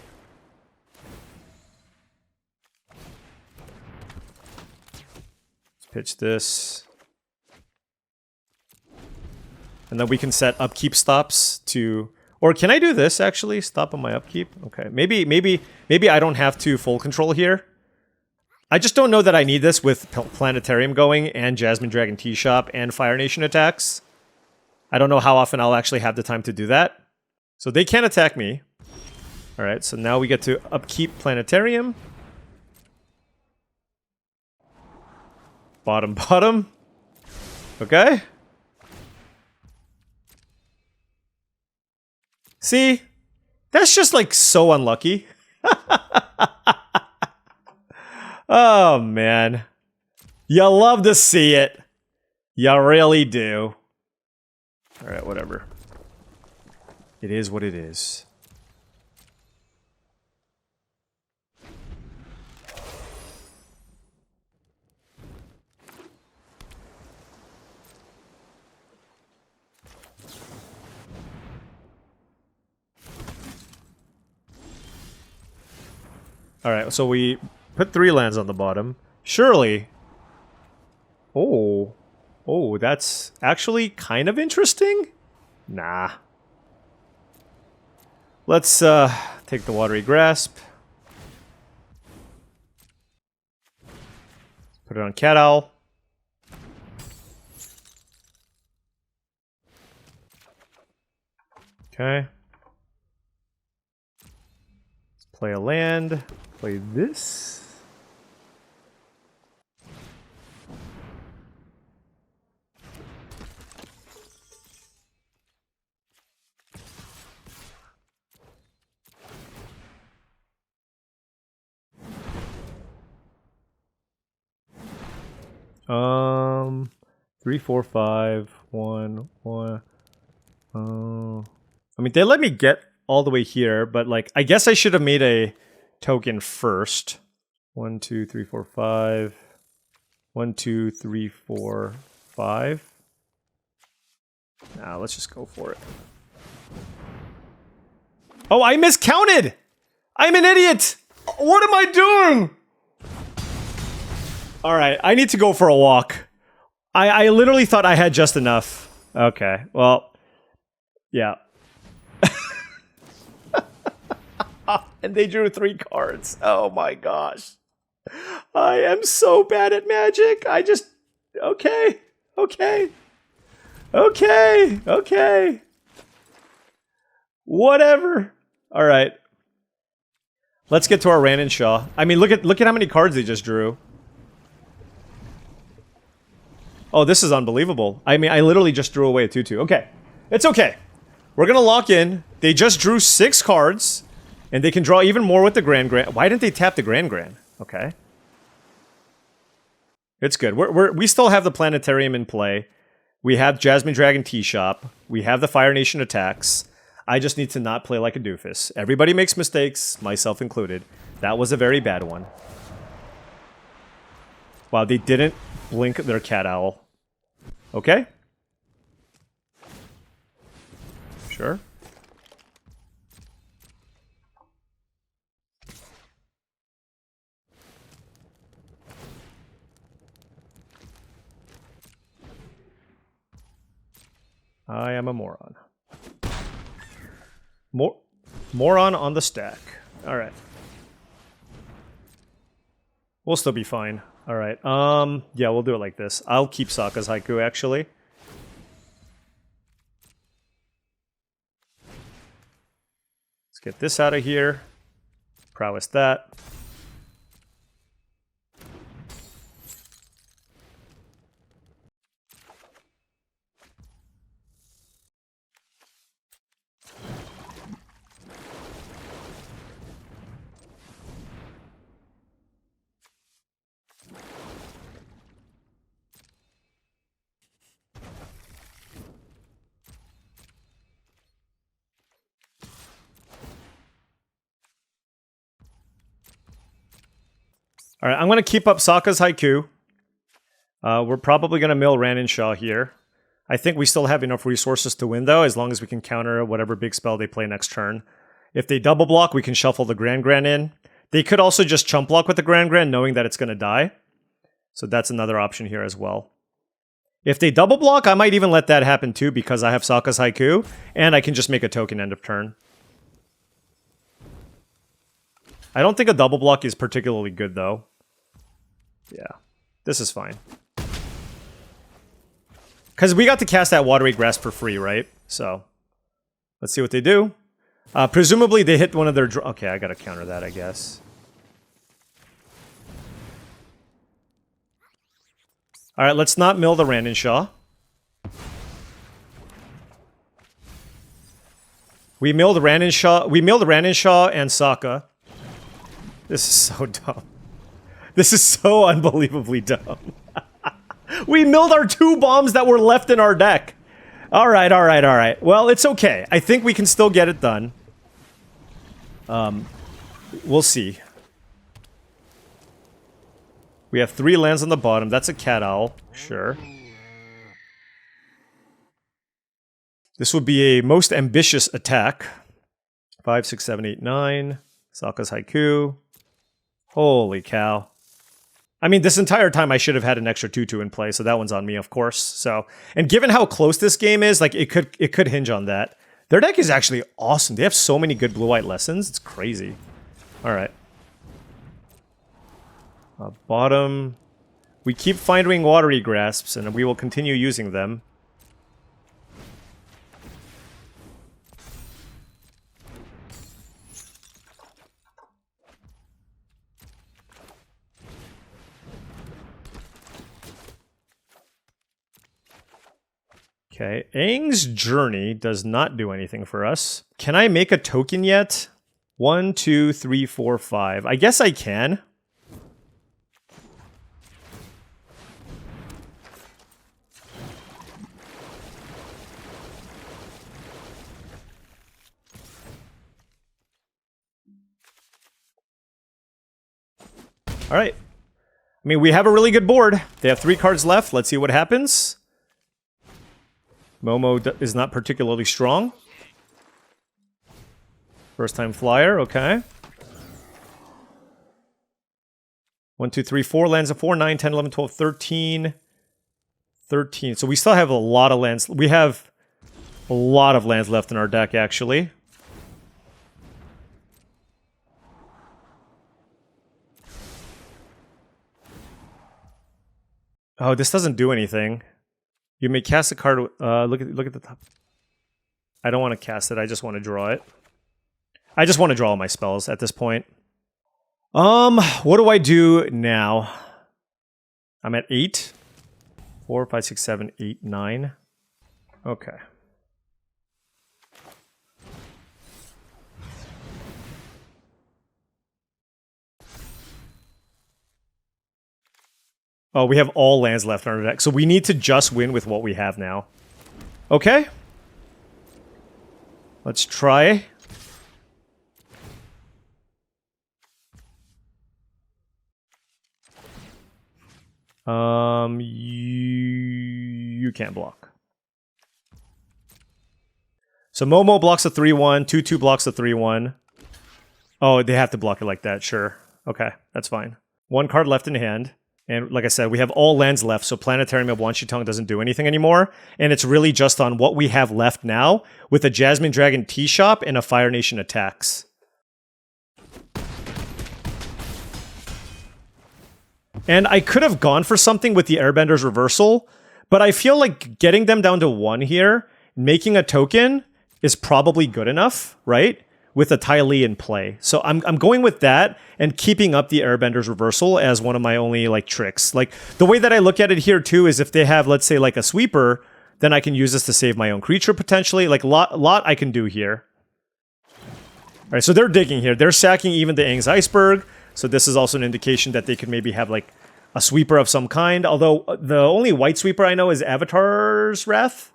[SPEAKER 1] Let's pitch this. And then we can set upkeep stops to... Or can I do this, actually? Stop on my upkeep? Okay. Maybe I don't have to full control here. I just don't know that I need this with Planetarium going and Jasmine Dragon Tea Shop and Fire Nation attacks. I don't know how often I'll actually have the time to do that. So they can't attack me. Alright, so now we get to upkeep Planetarium. Bottom. Okay. See? That's just like so unlucky. Oh man. You love to see it. You really do. Alright, whatever. It is what it is. Alright, so we put 3 lands on the bottom. Surely. Oh, that's actually kind of interesting? Nah. Let's take the Watery Grasp. Put it on Cat Owl. Okay. Let's play a land. Play this. Three, 4, 5, 1, 1. I mean, they let me get all the way here, but like, I guess I should have made a token first. 1, 2, 3, 4, 5. 1, 2, 3, 4, 5. Now let's just go for it. Oh, I miscounted! I'm an idiot! What am I doing? Alright, I need to go for a walk. I literally thought I had just enough. Okay, well, yeah. And they drew 3 cards. Oh my gosh. I am so bad at Magic. I just... Okay. Whatever. All right. Let's get to our Ran and Shaw. I mean, look at how many cards they just drew. Oh, this is unbelievable. I mean, I literally just drew away a 2/2. Okay. It's okay. We're gonna lock in. They just drew 6 cards, and they can draw even more with the Grand Grand. Why didn't they tap the Grand Grand? Okay. It's good. We still have the Planetarium in play. We have Jasmine Dragon Tea Shop. We have the Fire Nation attacks. I just need to not play like a doofus. Everybody makes mistakes, myself included. That was a very bad one. Wow, they didn't blink their cat owl. Okay. Sure. I am a moron. Moron on the stack. Alright. We'll still be fine. Alright, yeah, we'll do it like this. I'll keep Sokka's Haiku, actually. Let's get this out of here. Prowess that. Alright, I'm going to keep up Sokka's Haiku. We're probably going to mill Ran and Shaw here. I think we still have enough resources to win, though, as long as we can counter whatever big spell they play next turn. If they double block, we can shuffle the Grand Grand in. They could also just chump block with the Grand Grand, knowing that it's going to die. So that's another option here as well. If they double block, I might even let that happen too, because I have Sokka's Haiku, and I can just make a token end of turn. I don't think a double block is particularly good, though. Yeah, this is fine. Because we got to cast that Watery Grasp for free, right? So, let's see what they do. Presumably they hit one of their... Okay, I gotta counter that, I guess. Alright, let's not mill the Ran and Shaw. We milled Ran and Shaw and Sokka. This is so dumb. This is so unbelievably dumb. We milled our 2 bombs that were left in our deck. Alright. Well, it's okay. I think we can still get it done. We'll see. We have 3 lands on the bottom. That's a cat owl. Sure. This would be a most ambitious attack. 5, 6, 7, 8, 9. Sokka's Haiku. Holy cow. I mean, this entire time I should have had an extra 2/2 in play, so that one's on me, of course. So, and given how close this game is, like, it could hinge on that. Their deck is actually awesome. They have so many good blue-white lessons. It's crazy. Alright. Bottom. We keep finding Watery Grasps, and we will continue using them. Okay, Aang's Journey does not do anything for us. Can I make a token yet? 1, 2, 3, 4, 5. I guess I can. Alright. I mean, we have a really good board. They have 3 cards left. Let's see what happens. Momo is not particularly strong. First time flyer, okay. 1, 2, 3, 4 lands of 4, 9, 10, 11, 12, 13. 13. So we still have a lot of lands. We have a lot of lands left in our deck, actually. Oh, this doesn't do anything. You may cast a card. Look at the top. I don't want to cast it. I just want to draw it. I just want to draw all my spells at this point. What do I do now? I'm at 8. 4, 5, 6, 7, 8, 9. Okay. Oh, we have all lands left in our deck, so we need to just win with what we have now. Okay. Let's try. You can't block. So Momo blocks a 3-1, 2-2 blocks a 3-1. Oh, they have to block it like that, sure. Okay, that's fine. One card left in hand. And like I said, we have all lands left, so Planetarium of Wanshi-Tong doesn't do anything anymore. And it's really just on what we have left now with a Jasmine Dragon Tea Shop and a Fire Nation attacks. And I could have gone for something with the Airbender's reversal, but I feel like getting them down to 1 here, making a token, is probably good enough, right? With a Ty Lee in play. So I'm going with that and keeping up the Airbender's reversal as one of my only like tricks. Like the way that I look at it here too is if they have, let's say, like a sweeper, then I can use this to save my own creature potentially. Like a lot I can do here. All right, so they're digging here. They're sacking even the Aang's Iceberg. So this is also an indication that they could maybe have like a sweeper of some kind. Although the only white sweeper I know is Avatar's Wrath,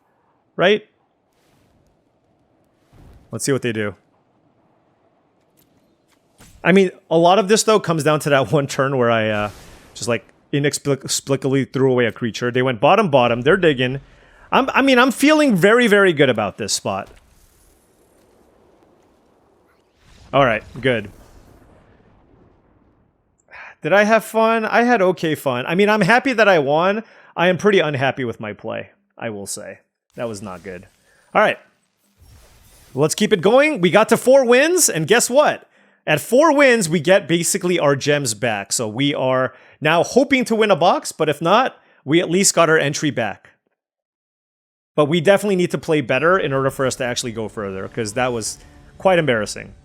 [SPEAKER 1] right? Let's see what they do. I mean, a lot of this, though, comes down to that one turn where I just, like, inexplicably threw away a creature. They went bottom, bottom. They're digging. I'm feeling very, very good about this spot. All right, good. Did I have fun? I had okay fun. I mean, I'm happy that I won. I am pretty unhappy with my play, I will say. That was not good. All right. Let's keep it going. We got to 4 wins, and guess what? At 4 wins, we get basically our gems back. So we are now hoping to win a box, but if not, we at least got our entry back. But we definitely need to play better in order for us to actually go further, because that was quite embarrassing.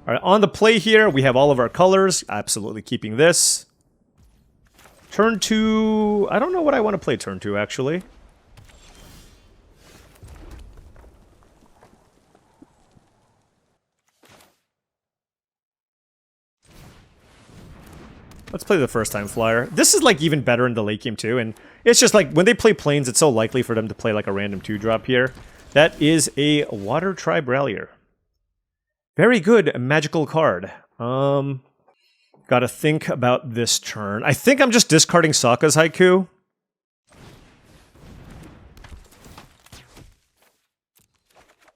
[SPEAKER 1] All right, on the play here, we have all of our colors. Absolutely keeping this. Turn 2... I don't know what I want to play turn 2, actually. Let's play the first time flyer. This is like even better in the late game too, and it's just like when they play planes, it's so likely for them to play like a random 2-drop here. That is a Water Tribe Rallier. Very good magical card. Gotta think about this turn. I think I'm just discarding Sokka's Haiku.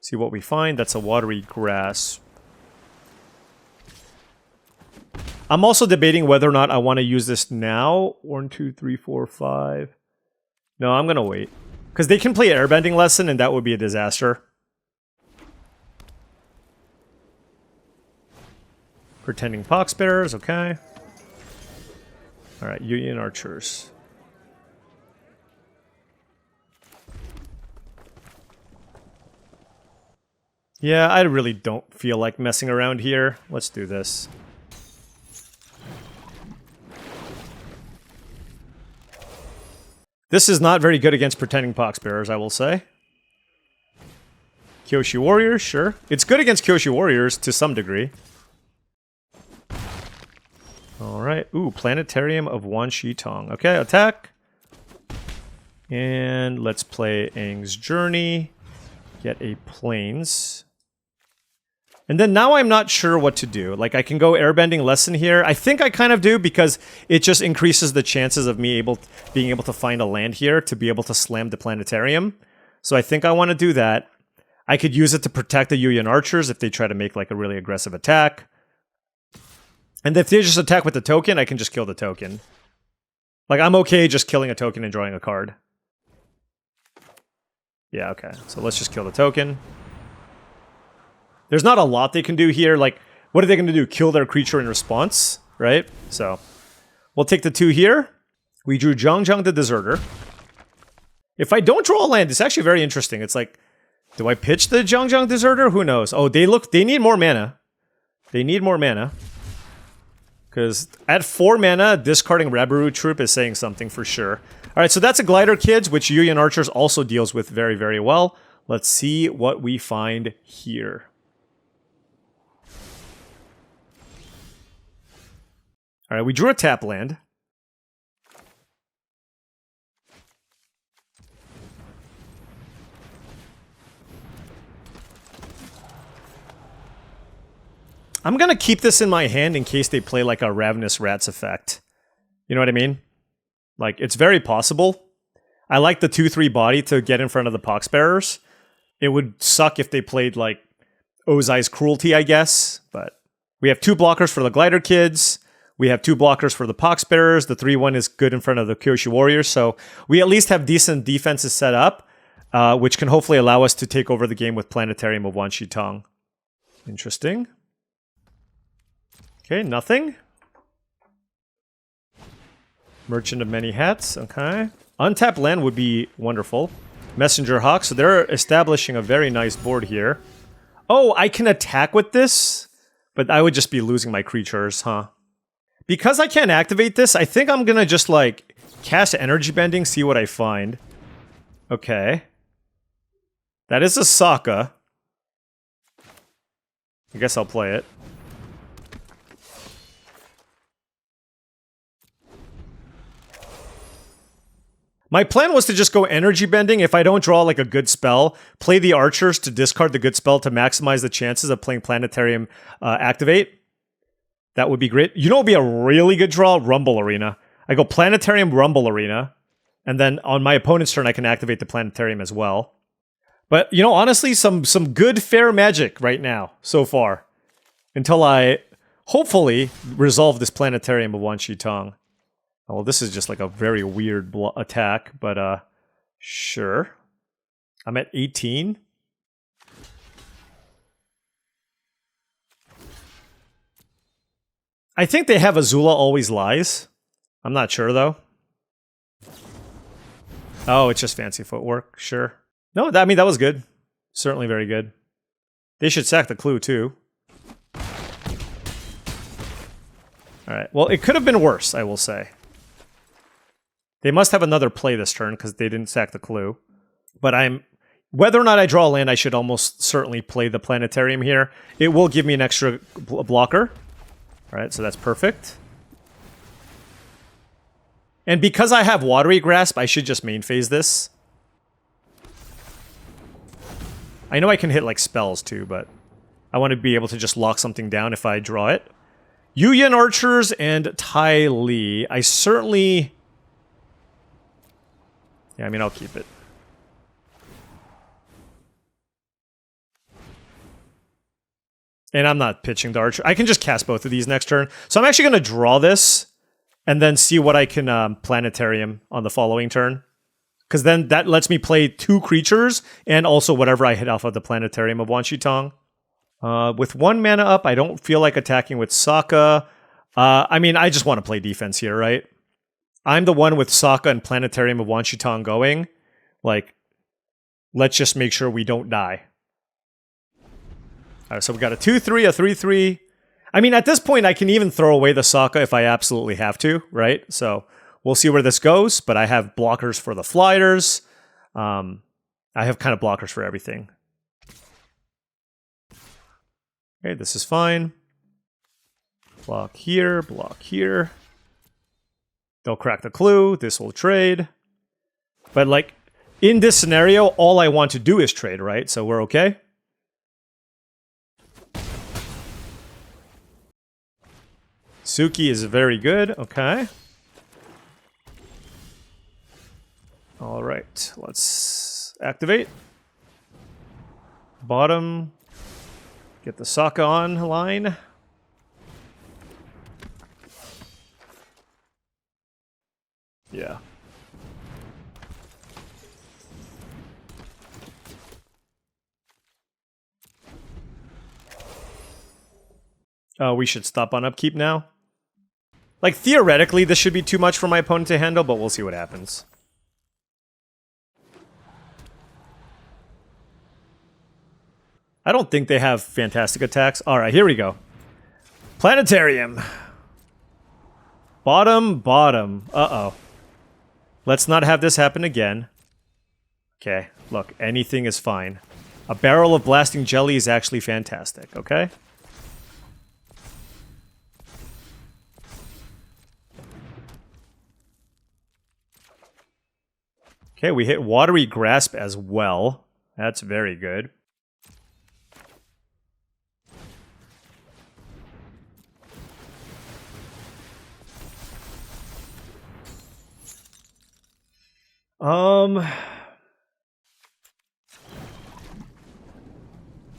[SPEAKER 1] See what we find. That's a Watery Grass. I'm also debating whether or not I want to use this now. 1, 2, 3, 4, 5. No, I'm going to wait. Because they can play Airbending Lesson, and that would be a disaster. Pretending Poxbearers, okay. Alright, Union Archers. Yeah, I really don't feel like messing around here. Let's do this. This is not very good against Pretending Poxbearers, I will say. Kyoshi Warriors, sure. It's good against Kyoshi Warriors to some degree. Alright. Ooh, Planetarium of Wanshi-Tong. Okay, attack. And let's play Aang's Journey. Get a Plains. And then now I'm not sure what to do. Like, I can go airbending lesson here. I think I kind of do because it just increases the chances of me being able to find a land here to be able to slam the planetarium. So I think I want to do that. I could use it to protect the Yuyan archers if they try to make like a really aggressive attack. And if they just attack with the token, I can just kill the token. Like, I'm okay just killing a token and drawing a card. Yeah, okay. So let's just kill the token. There's not a lot they can do here. Like, what are they going to do? Kill their creature in response, right? So, we'll take the 2 here. We drew Zhang the Deserter. If I don't draw a land, it's actually very interesting. It's like, do I pitch the Zhang Deserter? Who knows? Oh, they need more mana. They need more mana. Because at 4 mana, discarding Rabaru Troop is saying something for sure. Alright, so that's a Glider, kids, which Yuyan Archers also deals with very, very well. Let's see what we find here. Alright, we drew a tap land. I'm gonna keep this in my hand in case they play like a Ravenous Rats effect. You know what I mean? Like, it's very possible. I like the 2/3 body to get in front of the Poxbearers. It would suck if they played like Ozai's Cruelty, I guess. But we have 2 blockers for the Glider kids. We have 2 blockers for the Poxbearers. The 3/1 is good in front of the Kyoshi Warriors. So we at least have decent defenses set up, which can hopefully allow us to take over the game with Planetarium of Wan Shi Tong. Interesting. Okay, nothing. Merchant of Many Hats, okay. Untapped land would be wonderful. Messenger Hawk, so they're establishing a very nice board here. Oh, I can attack with this? But I would just be losing my creatures, huh? Because I can't activate this, I think I'm gonna just, like, cast Energy Bending, see what I find. Okay. That is a Sokka. I guess I'll play it. My plan was to just go Energy Bending if I don't draw like a good spell, play the archers to discard the good spell to maximize the chances of playing Planetarium activate. That would be great. You know what would be a really good draw? Rumble Arena. I go Planetarium, Rumble Arena, and then on my opponent's turn I can activate the Planetarium as well. But, you know, honestly, some good fair magic right now, so far. Until I, hopefully, resolve this Planetarium of Wan Shi Tong. Oh, well, this is just like a very weird attack, but sure. I'm at 18. I think they have Azula Always Lies. I'm not sure, though. Oh, it's just fancy footwork, sure. No, I mean, that was good. Certainly very good. They should sack the clue, too. Alright, well, it could have been worse, I will say. They must have another play this turn, because they didn't sack the clue. But whether or not I draw a land, I should almost certainly play the Planetarium here. It will give me an extra blocker. Alright, so that's perfect. And because I have Watery Grasp, I should just main phase this. I know I can hit like spells too, but I want to be able to just lock something down if I draw it. Yuyan Archers and Ty Lee. I certainly... Yeah, I mean, I'll keep it. And I'm not pitching the Archer. I can just cast both of these next turn. So I'm actually going to draw this and then see what I can Planetarium on the following turn. Because then that lets me play 2 creatures and also whatever I hit off of the Planetarium of Wan Shi Tong. With 1 mana up, I don't feel like attacking with Sokka. I mean, I just want to play defense here, right? I'm the one with Sokka and Planetarium of Wan Shi Tong going. Like, let's just make sure we don't die. Alright, so we got a 2/3, a 3/3. I mean, at this point, I can even throw away the Sokka if I absolutely have to, right? So, we'll see where this goes, but I have blockers for the flyers. I have kind of blockers for everything. Okay, this is fine. Block here, block here. They'll crack the clue, this will trade. But like, in this scenario, all I want to do is trade, right? So we're okay. Suki is very good. Okay. All right. Let's activate. Bottom. Get the Sokka on line. Yeah. We should stop on upkeep now. Like, theoretically, this should be too much for my opponent to handle, but we'll see what happens. I don't think they have fantastic attacks. Alright, here we go. Planetarium. Bottom, bottom. Uh-oh. Let's not have this happen again. Okay, look, anything is fine. A barrel of blasting jelly is actually fantastic, okay? Okay, we hit Watery Grasp as well. That's very good.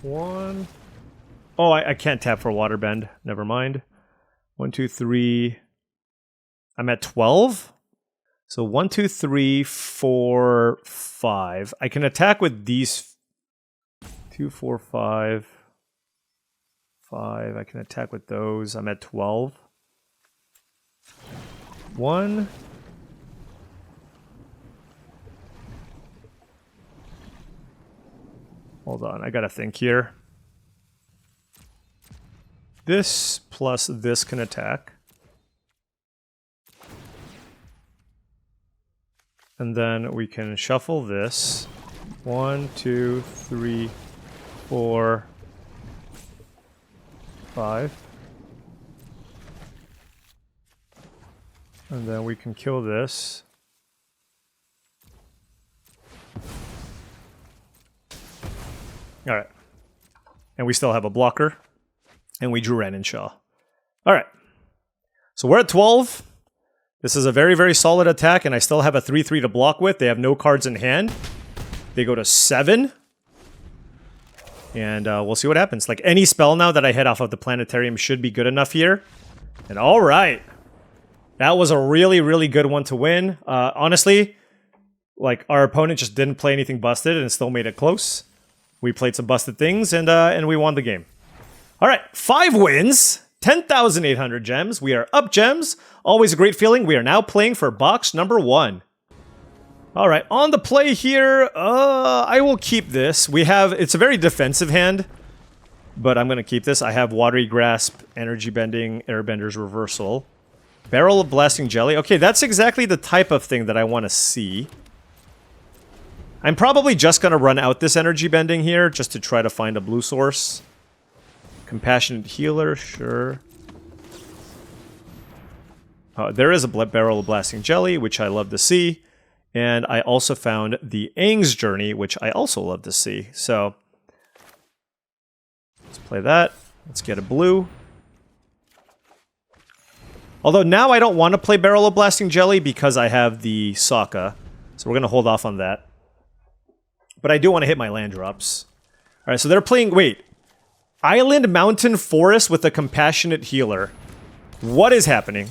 [SPEAKER 1] One. Oh, I can't tap for Waterbend. Never mind. 1, 2, 3. I'm at 12? So 1, 2, 3, 4, 5. I can attack with these 2, 4, 5. 5. I can attack with those. I'm at 12. 1. Hold on, I gotta think here. This plus this can attack. And then we can shuffle this. 1, 2, 3, 4, 5. And then we can kill this. Alright. And we still have a blocker. And we drew Ren and Shaw. Alright. So we're at 12. This is a very, very solid attack, and I still have a 3-3 to block with. They have no cards in hand. They go to 7. And we'll see what happens. Like, any spell now that I hit off of the Planetarium should be good enough here. And alright. That was a really, really good one to win. Honestly, like, our opponent just didn't play anything busted and still made it close. We played some busted things, and we won the game. Alright, 5 wins, 10,800 gems. We are up gems. Always a great feeling. We are now playing for box number 1. Alright, on the play here, I will keep this. It's a very defensive hand, but I'm going to keep this. I have Watery Grasp, Energy Bending, Airbender's Reversal. Barrel of Blasting Jelly. Okay, that's exactly the type of thing that I want to see. I'm probably just going to run out this Energy Bending here, just to try to find a blue source. Compassionate Healer, sure. There is a Barrel of Blasting Jelly, which I love to see. And I also found the Aang's Journey, which I also love to see. So, let's play that. Let's get a blue. Although now I don't want to play Barrel of Blasting Jelly because I have the Sokka. So we're going to hold off on that. But I do want to hit my land drops. Alright, so they're playing... Wait. Island, Mountain, Forest with a Compassionate Healer. What is happening?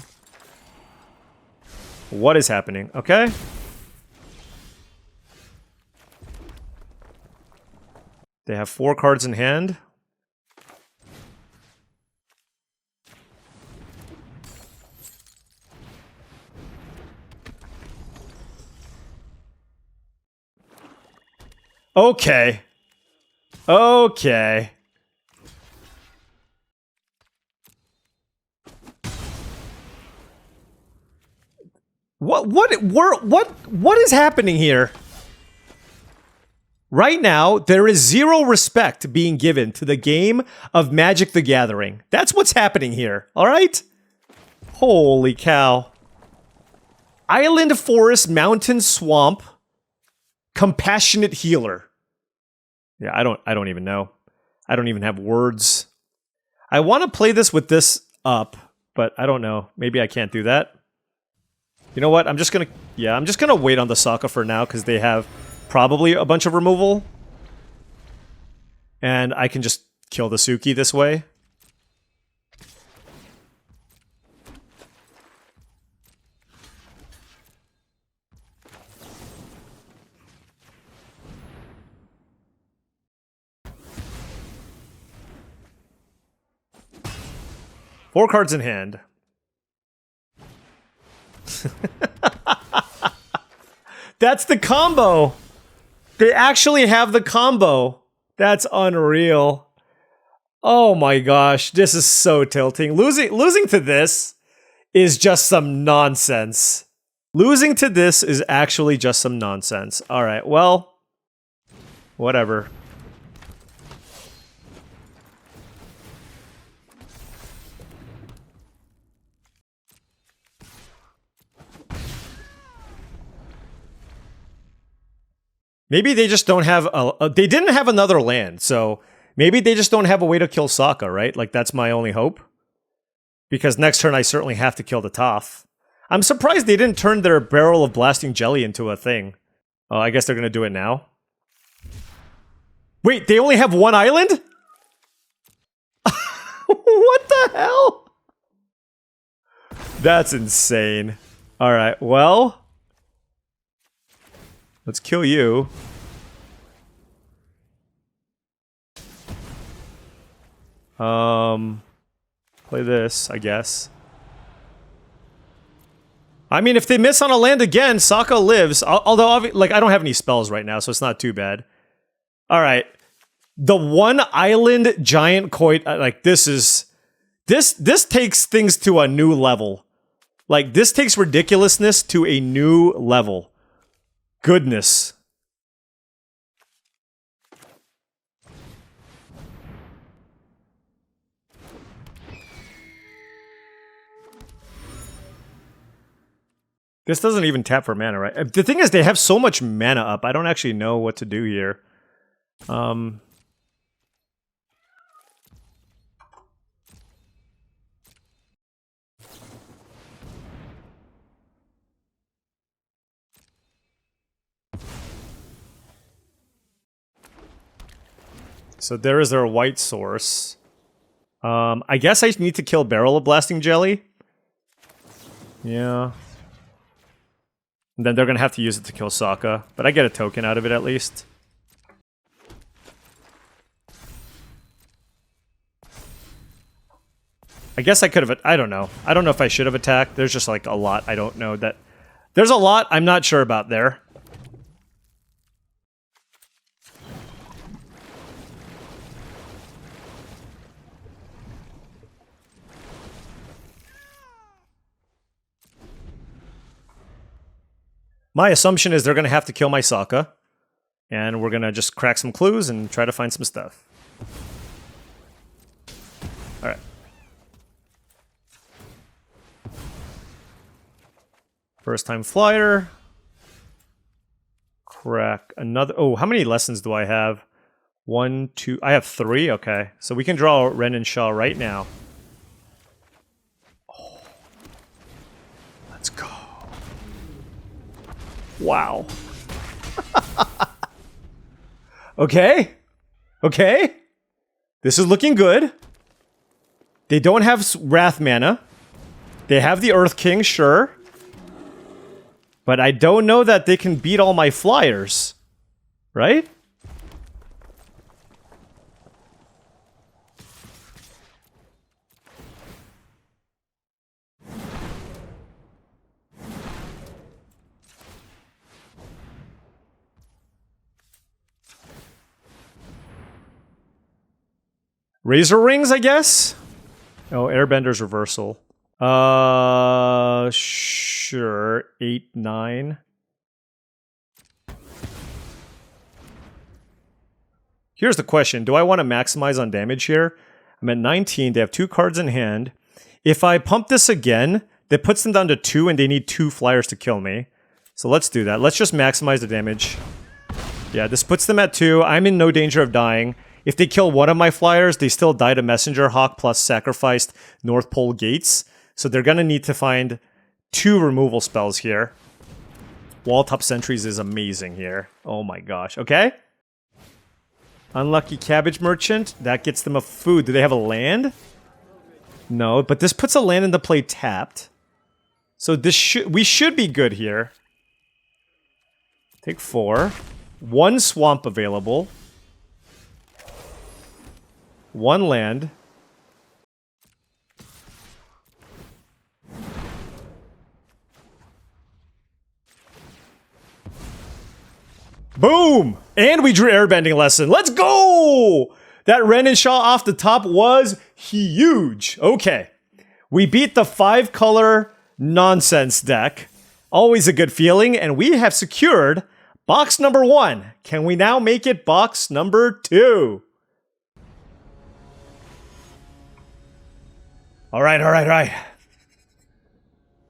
[SPEAKER 1] What is happening? Okay. They have 4 cards in hand. Okay. Okay. What is happening here? Right now, there is 0 respect being given to the game of Magic the Gathering. That's what's happening here, alright? Holy cow. Island, Forest, Mountain, Swamp, Compassionate Healer. Yeah, I don't even know. I don't even have words. I want to play this with this up, but I don't know. Maybe I can't do that. You know what? I'm just gonna wait on the Sokka for now because they have probably a bunch of removal. And I can just kill the Suki this way. Four cards in hand. That's the combo! They actually have the combo! That's unreal. Oh my gosh, this is so tilting. Losing to this is just some nonsense. Losing to this is actually just some nonsense. Alright, well, whatever. Maybe they just don't have they didn't have another land, so maybe they just don't have a way to kill Sokka, right? Like, that's my only hope. Because next turn I certainly have to kill the Toph. I'm surprised they didn't turn their Barrel of Blasting Jelly into a thing. Oh, I guess they're gonna do it now. Wait, they only have one island? What the hell? That's insane. Alright, well... let's kill you. Play this, I guess. I mean, if they miss on a land again, Sokka lives. Although, like, I don't have any spells right now, so it's not too bad. All right, the one island giant koi. Like, this is this takes things to a new level. Like, this takes ridiculousness to a new level. Goodness. This doesn't even tap for mana, right? The thing is, they have so much mana up, I don't actually know what to do here. So there is their white source. I guess I need to kill Barrel of Blasting Jelly. Yeah. And then they're gonna have to use it to kill Sokka, but I get a token out of it at least. I guess I could have, I don't know. I don't know if I should have attacked. There's just like a lot I don't know that... There's a lot I'm not sure about there. My assumption is they're going to have to kill my Sokka. And we're going to just crack some clues and try to find some stuff. Alright. First time flyer. Crack another... Oh, how many lessons do I have? 1, 2... I have 3? Okay. So we can draw Ren and Shaw right now. Oh. Let's go. Wow. Okay. Okay. This is looking good. They don't have Wrath mana. They have the Earth King, sure. But I don't know that they can beat all my flyers. Right? Razor Rings, I guess? Oh, Airbender's reversal. Sure. 8, 9. Here's the question. Do I want to maximize on damage here? I'm at 19. They have 2 cards in hand. If I pump this again, that puts them down to 2, and they need 2 flyers to kill me. So let's do that. Let's just maximize the damage. Yeah, this puts them at 2. I'm in no danger of dying. If they kill one of my flyers, they still die to Messenger Hawk plus sacrificed North Pole Gates. So they're going to need to find 2 removal spells here. Wall top sentries is amazing here. Oh my gosh. Okay. Unlucky cabbage merchant. That gets them a food. Do they have a land? No, but this puts a land into play tapped. So we should be good here. Take 4. 1 swamp available. 1 land. Boom! And we drew airbending lesson. Let's go! That Ren and Shaw off the top was huge. Okay. We beat the 5-color nonsense deck. Always a good feeling. And we have secured box number 1. Can we now make it box number 2? All right.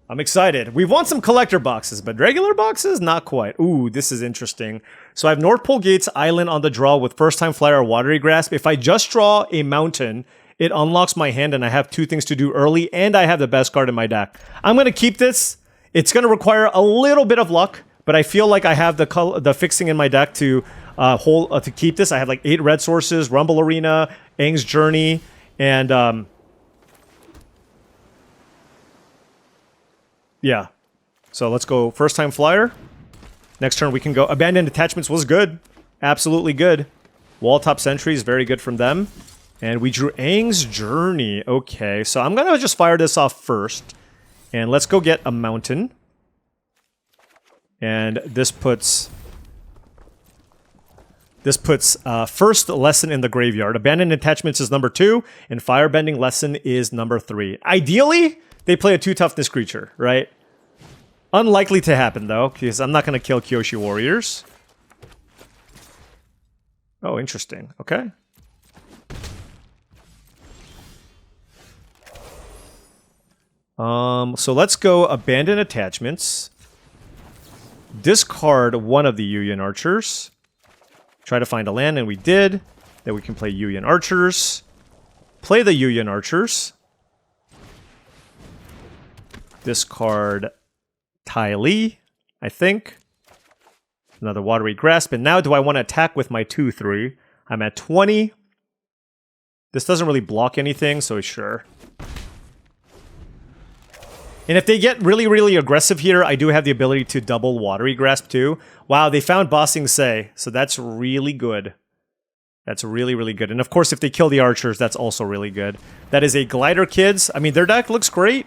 [SPEAKER 1] I'm excited. We've won some collector boxes, but regular boxes, not quite. Ooh, this is interesting. So I have North Pole Gates Island on the draw with First Time Flyer or Watery Grasp. If I just draw a mountain, it unlocks my hand and I have 2 things to do early, and I have the best card in my deck. I'm going to keep this. It's going to require a little bit of luck, but I feel like I have the fixing in my deck to to keep this. I have like 8 red sources, Rumble Arena, Aang's Journey, and yeah. So let's go First Time Flyer. Next turn we can go. Abandoned Attachments was good. Absolutely good. Wall Top Sentries, very good from them. And we drew Aang's Journey. Okay, so I'm going to just fire this off first. And let's go get a mountain. And this puts first lesson in the graveyard. Abandoned Attachments is number 2, and Firebending Lesson is number 3. Ideally, they play a 2 toughness creature, right? Unlikely to happen, though, because I'm not going to kill Kyoshi Warriors. Oh, interesting. Okay. So let's go Abandon Attachments. Discard one of the Yuyan Archers. Try to find a land, and we did. Then we can play Yuyan Archers. Play the Yuyan Archers. Discard Ty Lee, I think. Another Watery Grasp. And now do I want to attack with my 2/3? I'm at 20. This doesn't really block anything, so sure. And if they get really, really aggressive here, I do have the ability to double Watery Grasp too. Wow, they found Bossing Say, so that's really good. That's really, really good. And of course, if they kill the Archers, that's also really good. That is a Glider, kids. I mean, their deck looks great.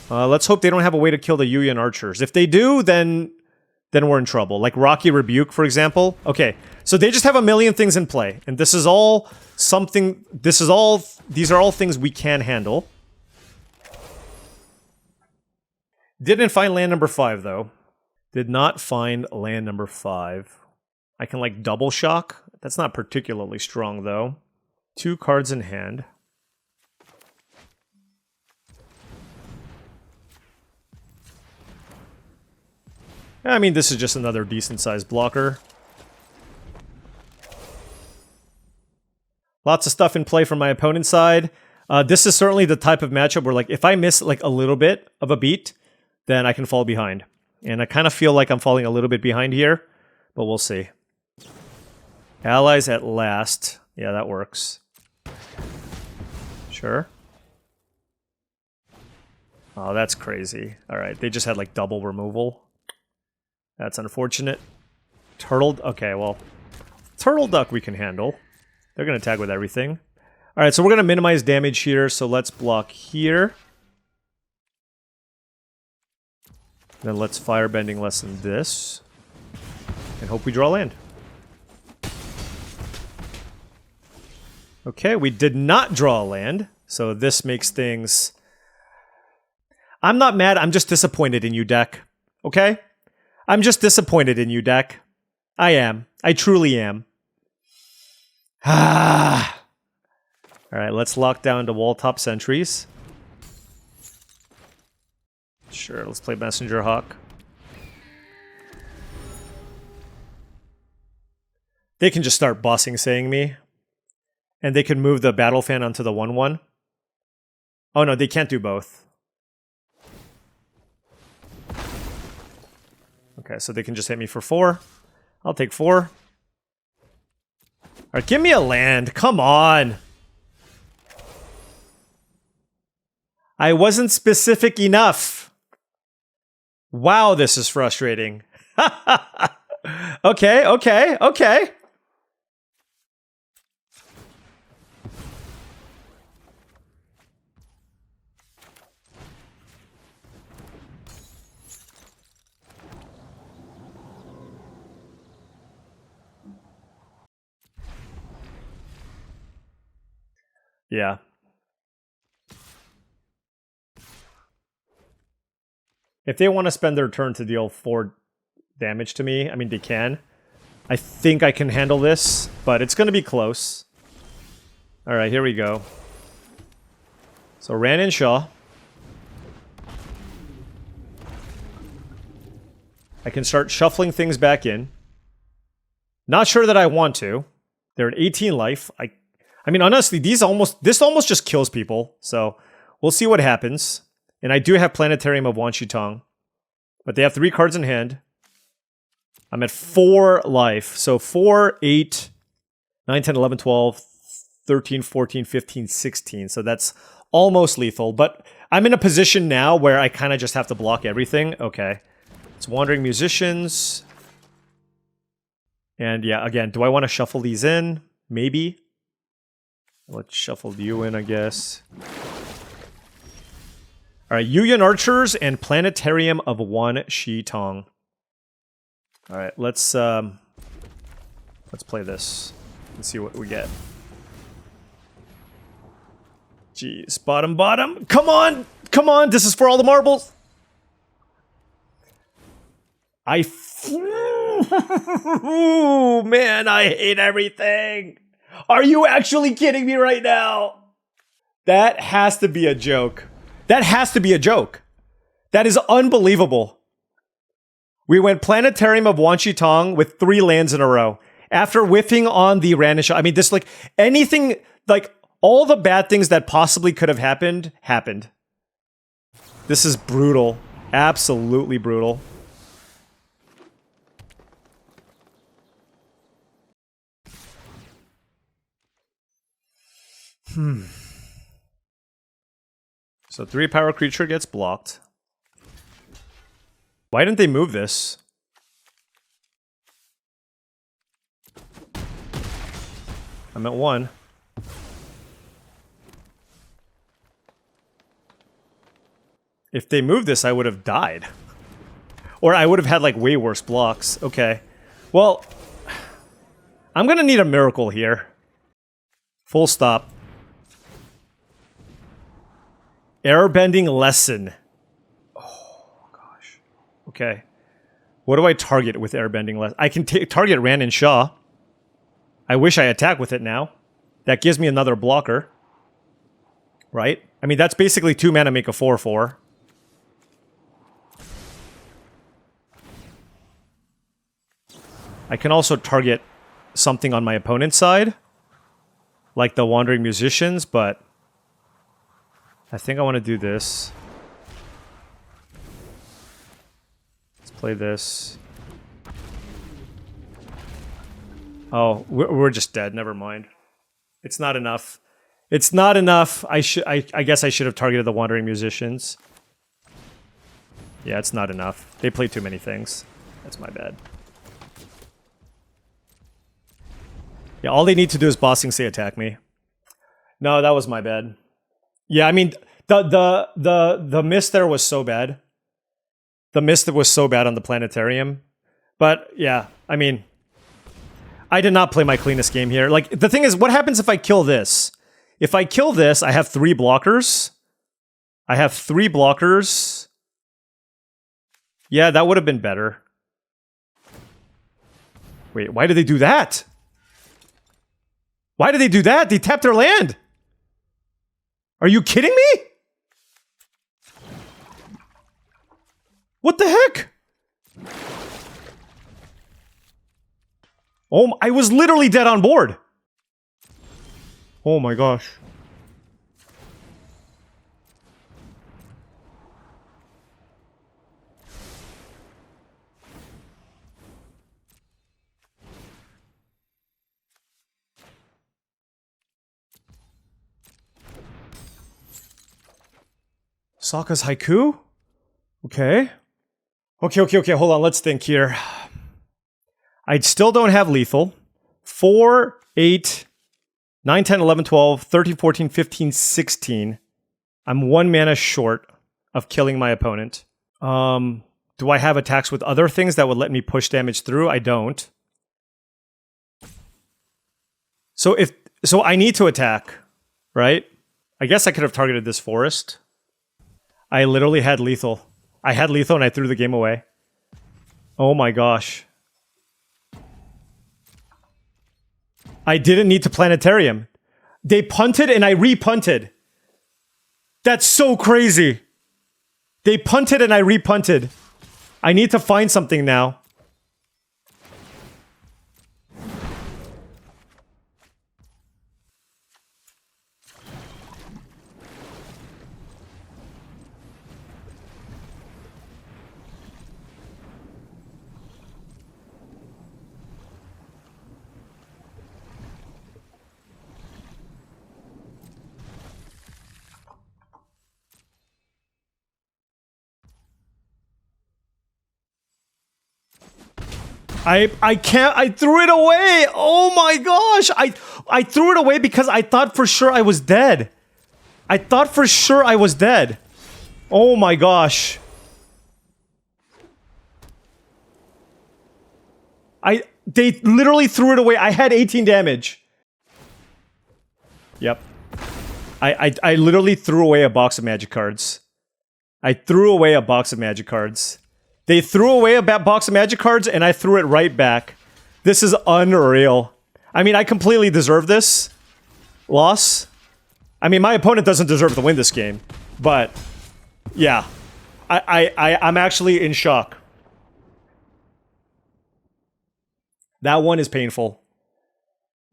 [SPEAKER 1] Let's hope they don't have a way to kill the Yuyan Archers. If they do, then we're in trouble. Like Rocky Rebuke, for example. Okay, so they just have a million things in play. And this is all something... these are all things we can handle. Didn't find land number 5, though. Did not find land number 5. I can, like, double shock. That's not particularly strong, though. 2 cards in hand. I mean, this is just another decent-sized blocker. Lots of stuff in play from my opponent's side. This is certainly the type of matchup where, like, if I miss, like, a little bit of a beat, then I can fall behind. And I kind of feel like I'm falling a little bit behind here, but we'll see. Allies at last. Yeah, that works. Sure. Oh, that's crazy. All right, they just had, like, double removal. That's unfortunate. Turtle... okay, well... Turtle Duck we can handle. They're going to attack with everything. Alright, so we're going to minimize damage here, so let's block here. Then let's Firebending Lesson this. And hope we draw land. Okay, we did not draw a land, so this makes things... I'm not mad, I'm just disappointed in you, deck. Okay? I'm just disappointed in you, deck. I am. I truly am. Ah. Alright, let's lock down to Wall Top Sentries. Sure, let's play Messenger Hawk. They can just start bossing saying me. And they can move the Battle Fan onto the 1/1. Oh no, they can't do both. Okay, so they can just hit me for 4. I'll take 4. Alright, give me a land. Come on. I wasn't specific enough. Wow, this is frustrating. Okay, okay, okay. Yeah. If they want to spend their turn to deal 4 damage to me, I mean, they can. I think I can handle this, but it's going to be close. Alright, here we go. So, Ran and Shaw. I can start shuffling things back in. Not sure that I want to. They're at 18 life. I mean, honestly, this almost just kills people. So, we'll see what happens. And I do have Planetarium of Wanshitong. But they have 3 cards in hand. I'm at 4 life. So 4, 8, 9, 10, 11, 12, 13, 14, 15, 16. So that's almost lethal. But I'm in a position now where I kind of just have to block everything. Okay. It's Wandering Musicians. And yeah, again, do I want to shuffle these in? Maybe. Let's shuffle you in, I guess. Alright, Yuyan Archers and Planetarium of Wanshitong. Alright, let's play this and see what we get. Jeez, bottom. Come on! Come on! This is for all the marbles! Man, I hate everything! Are you actually kidding me right now? That has to be a joke. That has to be a joke. That is unbelievable. We went Planetarium of Wanshitong with 3 lands in a row. After whiffing on the Ranish, I mean, this, like, anything, like, all the bad things that possibly could have happened, happened. This is brutal. Absolutely brutal. So 3 power creature gets blocked. Why didn't they move this? I'm at 1. If they moved this, I would have died. Or I would have had, like, way worse blocks. Okay. Well, I'm gonna need a miracle here. Full stop. Airbending lesson. Oh, gosh. Okay. What do I target with airbending lesson? I can target Ran and Shaw. I wish I attack with it now. That gives me another blocker. Right? I mean, that's basically 2 mana make a 4/4. I can also target something on my opponent's side. Like the Wandering Musicians, but I think I want to do this. Let's play this. Oh, we're just dead. Never mind. It's not enough. It's not enough. I guess I should have targeted the Wandering Musicians. Yeah, it's not enough. They play too many things. That's my bad. Yeah, all they need to do is bossing say attack me. No, that was my bad. Yeah, I mean, the miss there was so bad. The miss that was so bad on the Planetarium. But, yeah, I mean, I did not play my cleanest game here. Like, the thing is, what happens if I kill this? If I kill this, I have 3 blockers. I have 3 blockers. Yeah, that would have been better. Wait, why did they do that? Why did they do that? They tapped their land. Are you kidding me? What the heck? Oh, I was literally dead on board. Oh my gosh. Sokka's Haiku? Okay. Okay, hold on, let's think here. I still don't have lethal. 4, 8, 9, 10, 11, 12, 13, 14, 15, 16. I'm 1 mana short of killing my opponent. Do I have attacks with other things that would let me push damage through? I don't. So I need to attack, right? I guess I could have targeted this forest. I literally had lethal. I had lethal and I threw the game away. Oh my gosh. I didn't need to planetarium. They punted and I repunted. That's so crazy. They punted and I repunted. I need to find something now. I can't, I threw it away. Oh my gosh. I threw it away because I thought for sure I was dead. I thought for sure I was dead. Oh my gosh. They literally threw it away. I had 18 damage. Yep. I literally threw away a box of magic cards. I threw away a box of magic cards. They threw away a box of magic cards, and I threw it right back. This is unreal. I mean, I completely deserve this loss. I mean, my opponent doesn't deserve to win this game, but yeah, I'm actually in shock. That one is painful.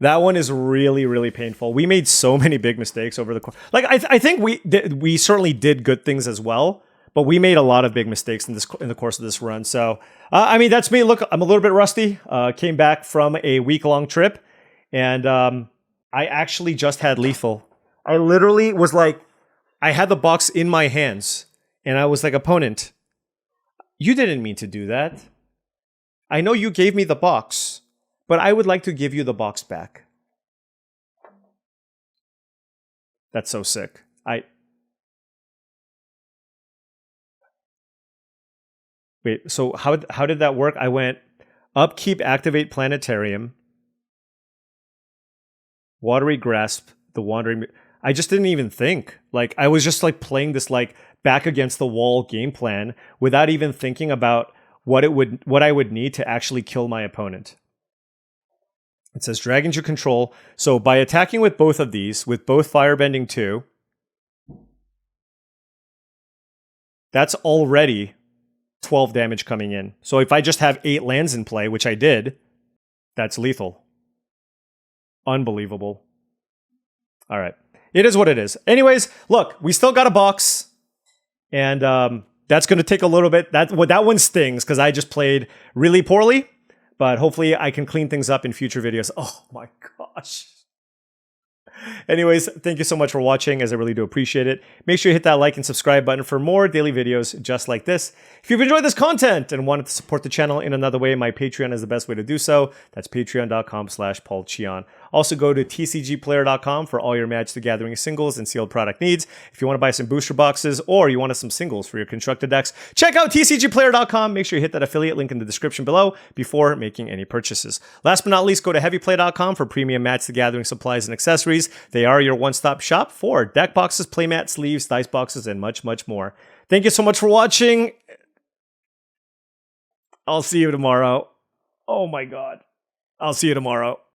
[SPEAKER 1] That one is really, really painful. We made so many big mistakes over the course. Like, I think we certainly did good things as well. But we made a lot of big mistakes in the course of this run. So, I mean, that's me. Look, I'm a little bit rusty. Came back from a week-long trip. And I actually just had lethal. I literally was like, I had the box in my hands. And I was like, opponent, you didn't mean to do that. I know you gave me the box. But I would like to give you the box back. That's so sick. Wait, so how did that work? I went upkeep, activate planetarium, watery grasp, the wandering. I just didn't even think. Like, I was just like playing this like back against the wall game plan without even thinking about what I would need to actually kill my opponent. It says dragons you control. So by attacking with both of these, with both firebending 2, that's already 12 damage coming in. So if I just have 8 lands in play, which I did, that's lethal. Unbelievable. All right. It is what it is. Anyways, look, we still got a box. And that's going to take a little bit. That one stings because I just played really poorly. But hopefully I can clean things up in future videos. Oh my gosh. Anyways, thank you so much for watching, as I really do appreciate it. Make sure you hit that like and subscribe button for more daily videos just like this. If you've enjoyed this content and wanted to support the channel in another way, my Patreon is the best way to do so. That's patreon.com/paulcheon. Also go to TCGplayer.com for all your Magic the Gathering singles and sealed product needs. If you want to buy some booster boxes or you want some singles for your constructed decks, check out TCGplayer.com. Make sure you hit that affiliate link in the description below before making any purchases. Last but not least, go to heavyplay.com for premium Magic the Gathering supplies and accessories. They are your one-stop shop for deck boxes, playmat, sleeves, dice boxes, and much, much more. Thank you so much for watching. I'll see you tomorrow. Oh my God. I'll see you tomorrow.